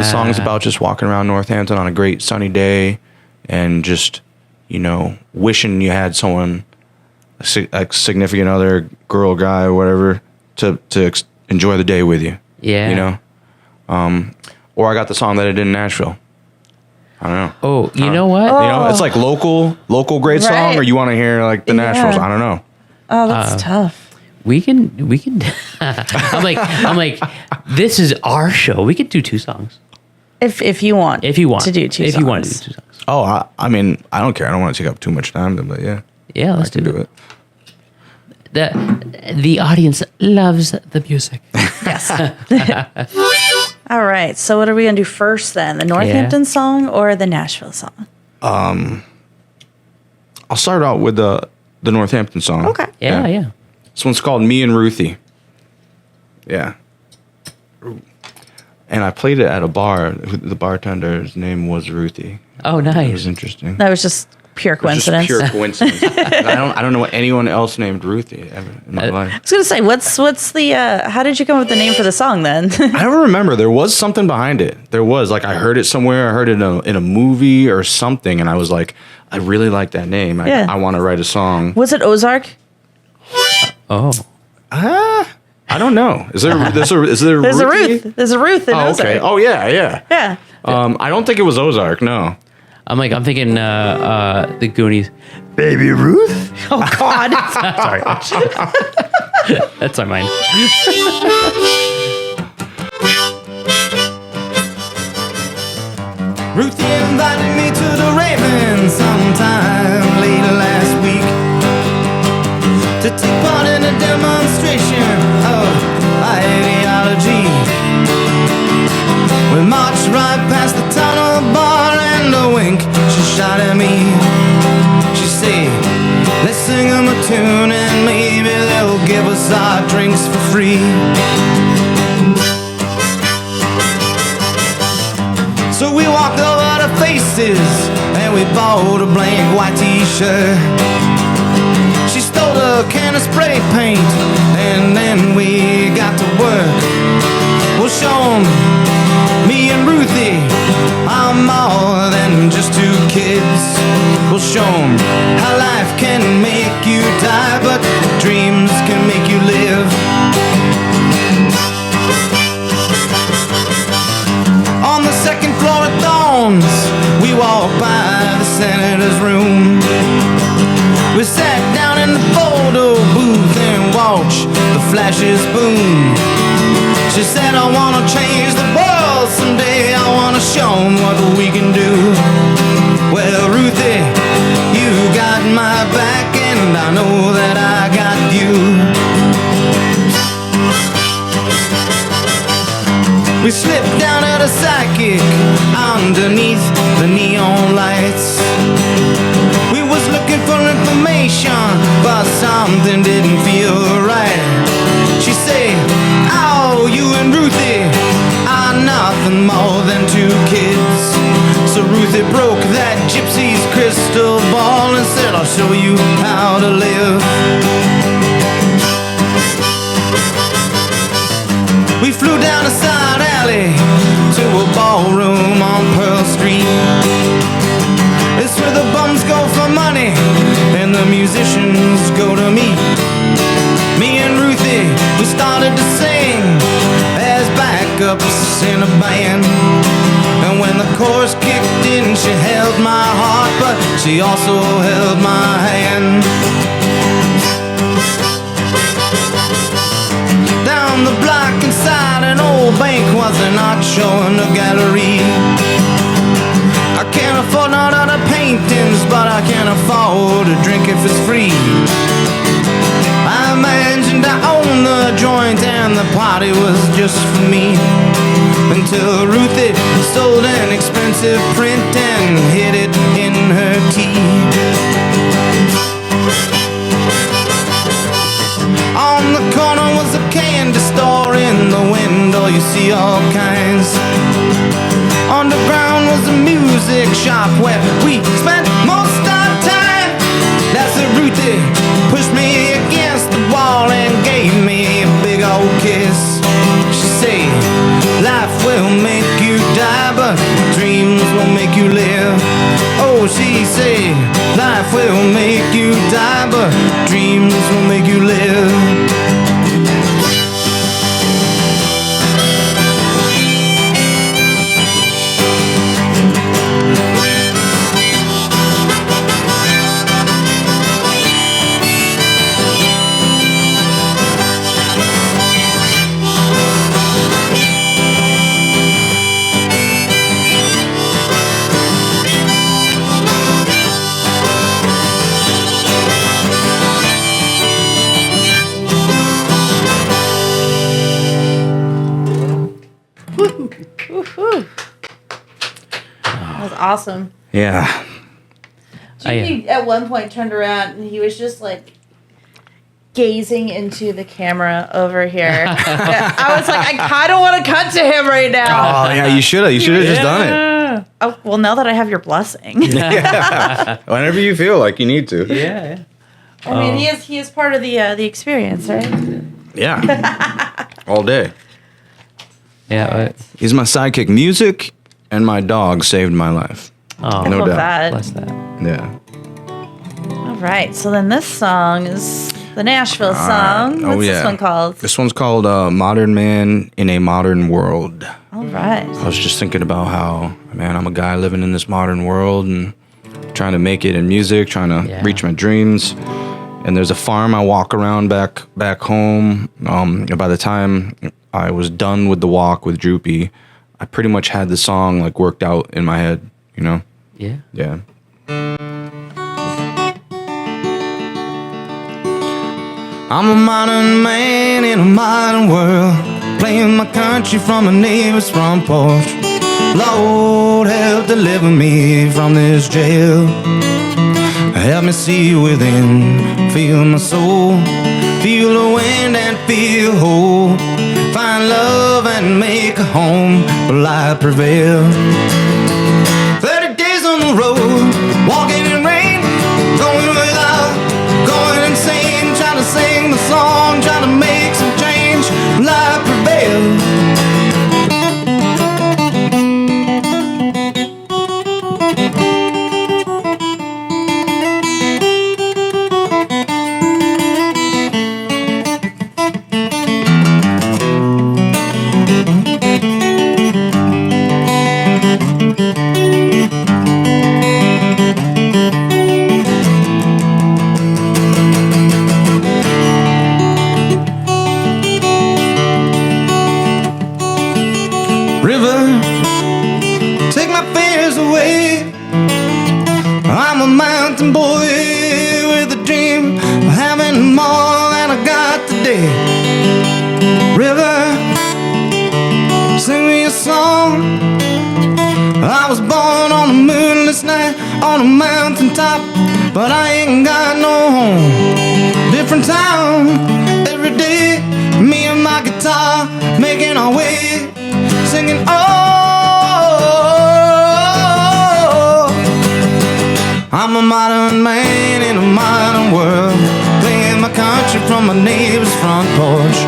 song is about just walking around Northampton on a great sunny day, and just wishing you had someone, a significant other, girl, guy, whatever, to enjoy the day with you. Yeah. Or I got the song that I did in Nashville. I don't know. Oh, you know what? It's like local great song, Right. or you want to hear like the Nationals? I don't know. Oh, that's tough. We can. I'm like, this is our show. We could do two songs If you want. if you want to do two If songs. you want to do two songs, Oh, I mean, I don't care. I don't want to take up too much time, but yeah, yeah, I let's can do it. The audience loves the music. Yes. All right. So what are we going to do first then? The Northampton song or the Nashville song? I'll start out with the Northampton song. Okay. Yeah. This one's called Me and Ruthie. Yeah. And I played it at a bar. The bartender's name was Ruthie. Oh, It was nice. interesting. That was just pure It was just coincidence. pure coincidence. I don't know anyone else named Ruthie ever in my life. I was going to say, what's the, how did you come up with the name for the song then? I don't remember. There was something behind it. There was, like, I heard it somewhere. I heard it in a movie or something, and I was like, I really like that name. Yeah. I want to write a song. Was it Ozark? Oh, I don't know. Is there There's Ruthie? a Ruth. There's a Ruth in Oh, Ozark. okay. Oh, yeah. Yeah. I don't think it was Ozark. No. I'm thinking the Goonies. Baby Ruth. Oh God. Sorry. That's on mine. Ruthie invited me to the Raven sometime later last week to take part in a demonstration of ideology. We marched right past the tunnel bar and a wink she shot at me. She said, let's sing 'em a tune and maybe they'll give us our drinks for free. So we walked over to Faces and we bought a blank white t-shirt. She stole a can of spray paint and then we got to work. We'll show 'em, me and Ruthie, I'm more than just two kids. We'll show 'em how life can make you die, but dreams can make you live. On the second floor at Thorns, we walked by the senator's room. We sat down in the photo booth and watched the flashes boom. She said, I wanna change the world someday. I wanna show 'em what we can do. Well, Ruthie, you got my back and I know that I got you. We slipped down at a psychic underneath the neon lights. We was looking for information, but something didn't feel right. She said, oh, you and Ruthie are nothing more than two kids. So Ruthie broke that gypsy's crystal ball and said, I'll show you how to live. We flew down a side alley to a ballroom on Pearl Street. It's where the bums go for money and the musicians go to meet. Me and Ruthie, we started to sing as backups in a band. And when the chorus kicked in, she held my heart, but she also held my hand. Down the block inside an old bank was an art show in a gallery. I can't afford not other paintings, but I can't afford a drink if it's free. I imagined I owned the joint and the party was just for me. Until Ruthie sold an expensive print and hid it in her tea. On the corner was a candy store. In the window you see all kinds. Underground was a music shop where we spent most our time. That's a Ruthie pushed me against the wall and gave me a big old kiss. She said, life will make you die, but dreams will make you live. Oh, she said, life will make you die, but dreams will make you live. That was awesome. Yeah. Jimmy at one point turned around and he was just like gazing into the camera over here. I was like, I kind of want to cut to him right now. Oh, yeah, you should have. You should have just done it. Oh, well, now that I have your blessing. Whenever you feel like you need to. Yeah. I mean, he is part of the experience, right? Yeah. All day. Yeah. He's my sidekick. Music and my dog saved my life. Oh, No love doubt. that. bless that. Yeah. All right. So then this song is The Nashville song. What's this one called? This one's called Modern Man in a Modern World. All right. I was just thinking about how, man, I'm a guy living in this modern world and trying to make it in music, trying to reach my dreams. And there's a farm I walk around back home. And by the time I was done with the walk with Droopy, I pretty much had the song like worked out in my head, you know? Yeah. Yeah. I'm a modern man in a modern world, playing my country from a neighbor's front porch. Lord, help deliver me from this jail. Help me see within, feel my soul, feel the wind and feel whole. Find love and make a home, will I prevail? 30 days on the road, walking in rain, going without, going insane, trying to sing the song, trying to make some change, will I prevail? River, take my fears away. I'm a mountain boy with a dream of having more than I got today. River, sing me a song. I was born on a moonless night on a mountaintop, but I ain't got no home. Different town every day, me and my guitar making our way, singing I'm a modern man in a modern world, playing my country from my neighbor's front porch.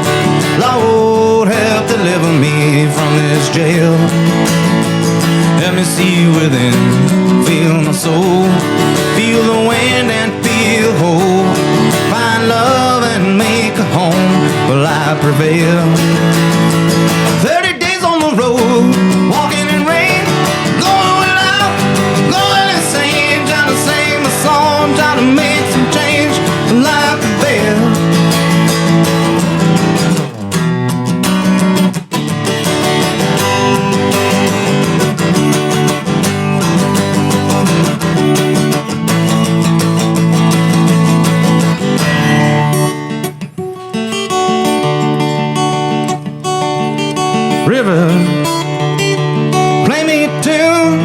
Lord, help deliver me from this jail. Let me see within, feel my soul, feel the wind and feel whole. Find love and make a home, will I prevail? 30 days on the road, walking in rain, going without, going insane, trying to sing my song, trying to make some change, will I prevail? River, play me a tune,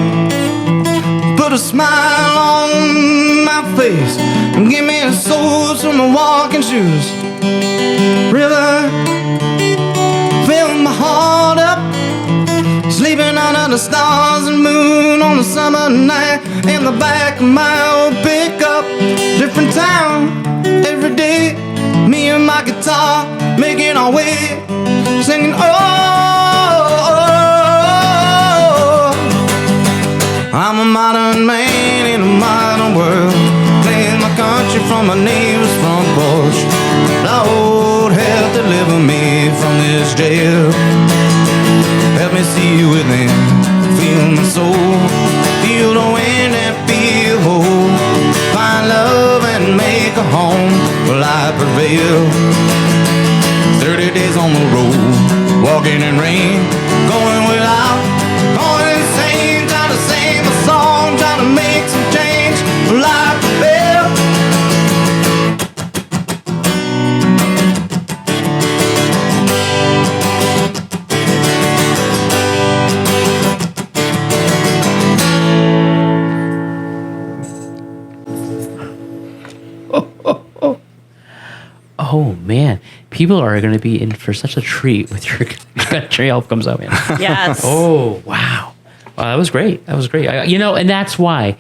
put a smile on my face, and give me a soul from my walking shoes. River, fill my heart up, sleeping under the stars and moon on a summer night, in the back of my old pickup. Different town every day, me and my guitar making our way, singing I'm a modern man in a modern world, playing my country from my neighbor's front porch. Lord, help deliver me from this jail. Help me see within, feel my soul, feel the wind and feel whole. Find love and make a home, will I prevail? 30 days on the road, walking in rain, going without, going insane, trying to sing my song, trying to make some change, will I prevail? Oh man, people are going to be in for such a treat with your country help comes out, man. Yes. Oh wow, that was great. That was great. And that's why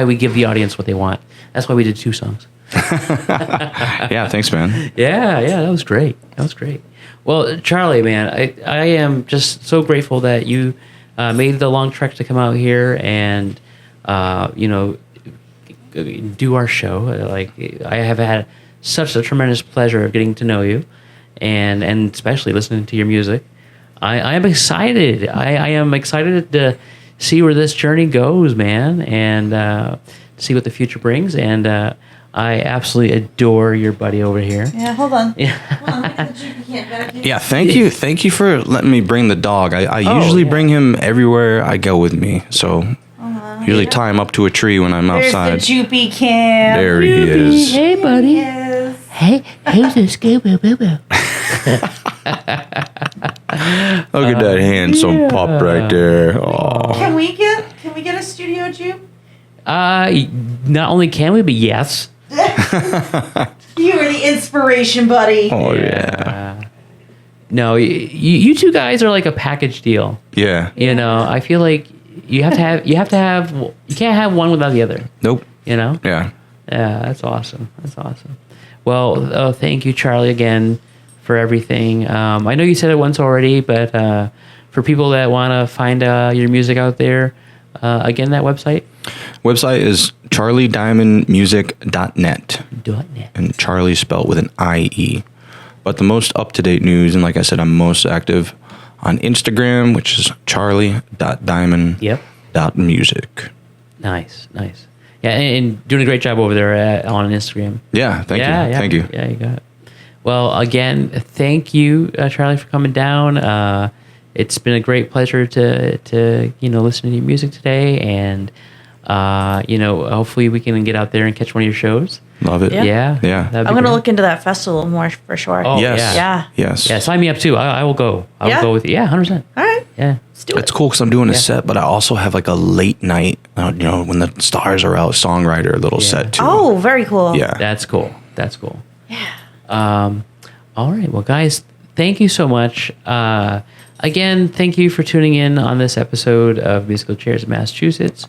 we give the audience what they want. That's why we did 2 songs. Yeah, thanks, man. Yeah, that was great. That was great. Well, Charlie, man, I am just so grateful that you made the long trek to come out here and do our show. Like I have had such a tremendous pleasure of getting to know you, and especially listening to your music. I am excited. I am excited to see where this journey goes, man, and see what the future brings. And I absolutely adore your buddy over here. Yeah, hold on. Yeah. Hold on. Yeah, thank you for letting me bring the dog. I usually bring him everywhere I go with me, so usually tie him up to a tree when I'm There's outside. the Joopy Cam. There he is. Hey, buddy. Yes. Hey, who's this Scooby Boo Boo? Look at that handsome pup right there. Oh, Can we get a studio Joop? Not only can we, but yes. You are the inspiration, buddy. oh yeah. No, you two guys are like a package deal. Yeah. You know, I feel like you can't have one without the other. Nope. You know? Yeah. Yeah, that's awesome. That's awesome. Well, thank you, Charlie, again for everything. I know you said it once already, but for people that want to find your music out there, again, that website? Website is charliediamondmusic.net. .net. And Charlie spelled with an IE. But the most up-to-date news, and like I said, I'm most active on Instagram, which is charlie.diamond.music. Nice. Yeah, and doing a great job over there on Instagram. Yeah, thank you. Thank you. Yeah, you got it. Well, again, thank you, Charlie, for coming down. It's been a great pleasure to listen to your music today, and hopefully we can get out there and catch one of your shows. Love it. Yeah. Yeah. that'd be I'm going to great. look into that festival more for sure. Oh, Yes. Yeah. Yes. Yeah, sign me up too. I will go. I will Yeah? go with you. Yeah, 100%. All right. Yeah. Let's do It's it. cool because I'm doing a Yeah. set, but I also have like a late night, when the stars are out, songwriter little set too. Oh, very cool. Yeah. That's cool. Yeah. All right. Well, guys, thank you so much. Again, thank you for tuning in on this episode of Musical Chairs in Massachusetts.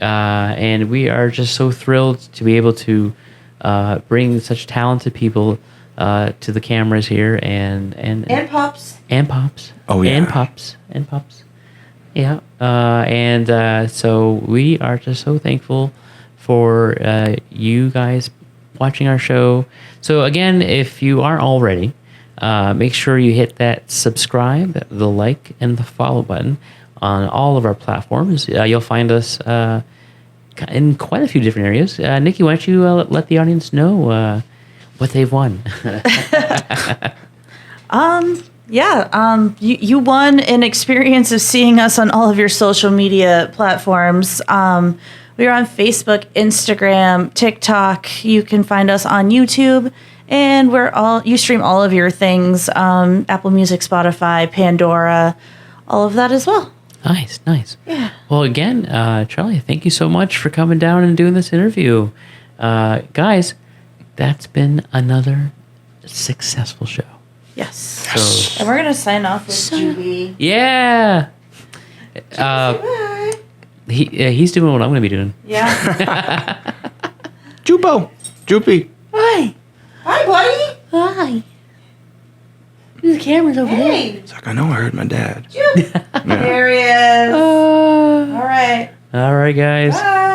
And we are just so thrilled to be able to bring such talented people to the cameras here and Pops. pops. Oh, yeah. And pops. Yeah. So we are just so thankful for you guys watching our show. So again, if you aren't already, make sure you hit that subscribe, the like, and the follow button on all of our platforms. You'll find us in quite a few different areas. Nikki, why don't you let the audience know what they've won? You won an experience of seeing us on all of your social media platforms. We are on Facebook, Instagram, TikTok. You can find us on YouTube, and you stream all of your things, Apple Music, Spotify, Pandora, all of that as well. Nice. Yeah. Well, again, Charlie, thank you so much for coming down and doing this interview. Guys, that's been another successful show. Yes. So, And we're going to sign off with Juby. yeah. Bye. He's doing what I'm going to be doing. Yeah. Jupo. Joopy. Hi. Hi, buddy. Hi. The camera's over Hey. It's like, I know I heard my dad. There he is. All right. All right, guys. Bye.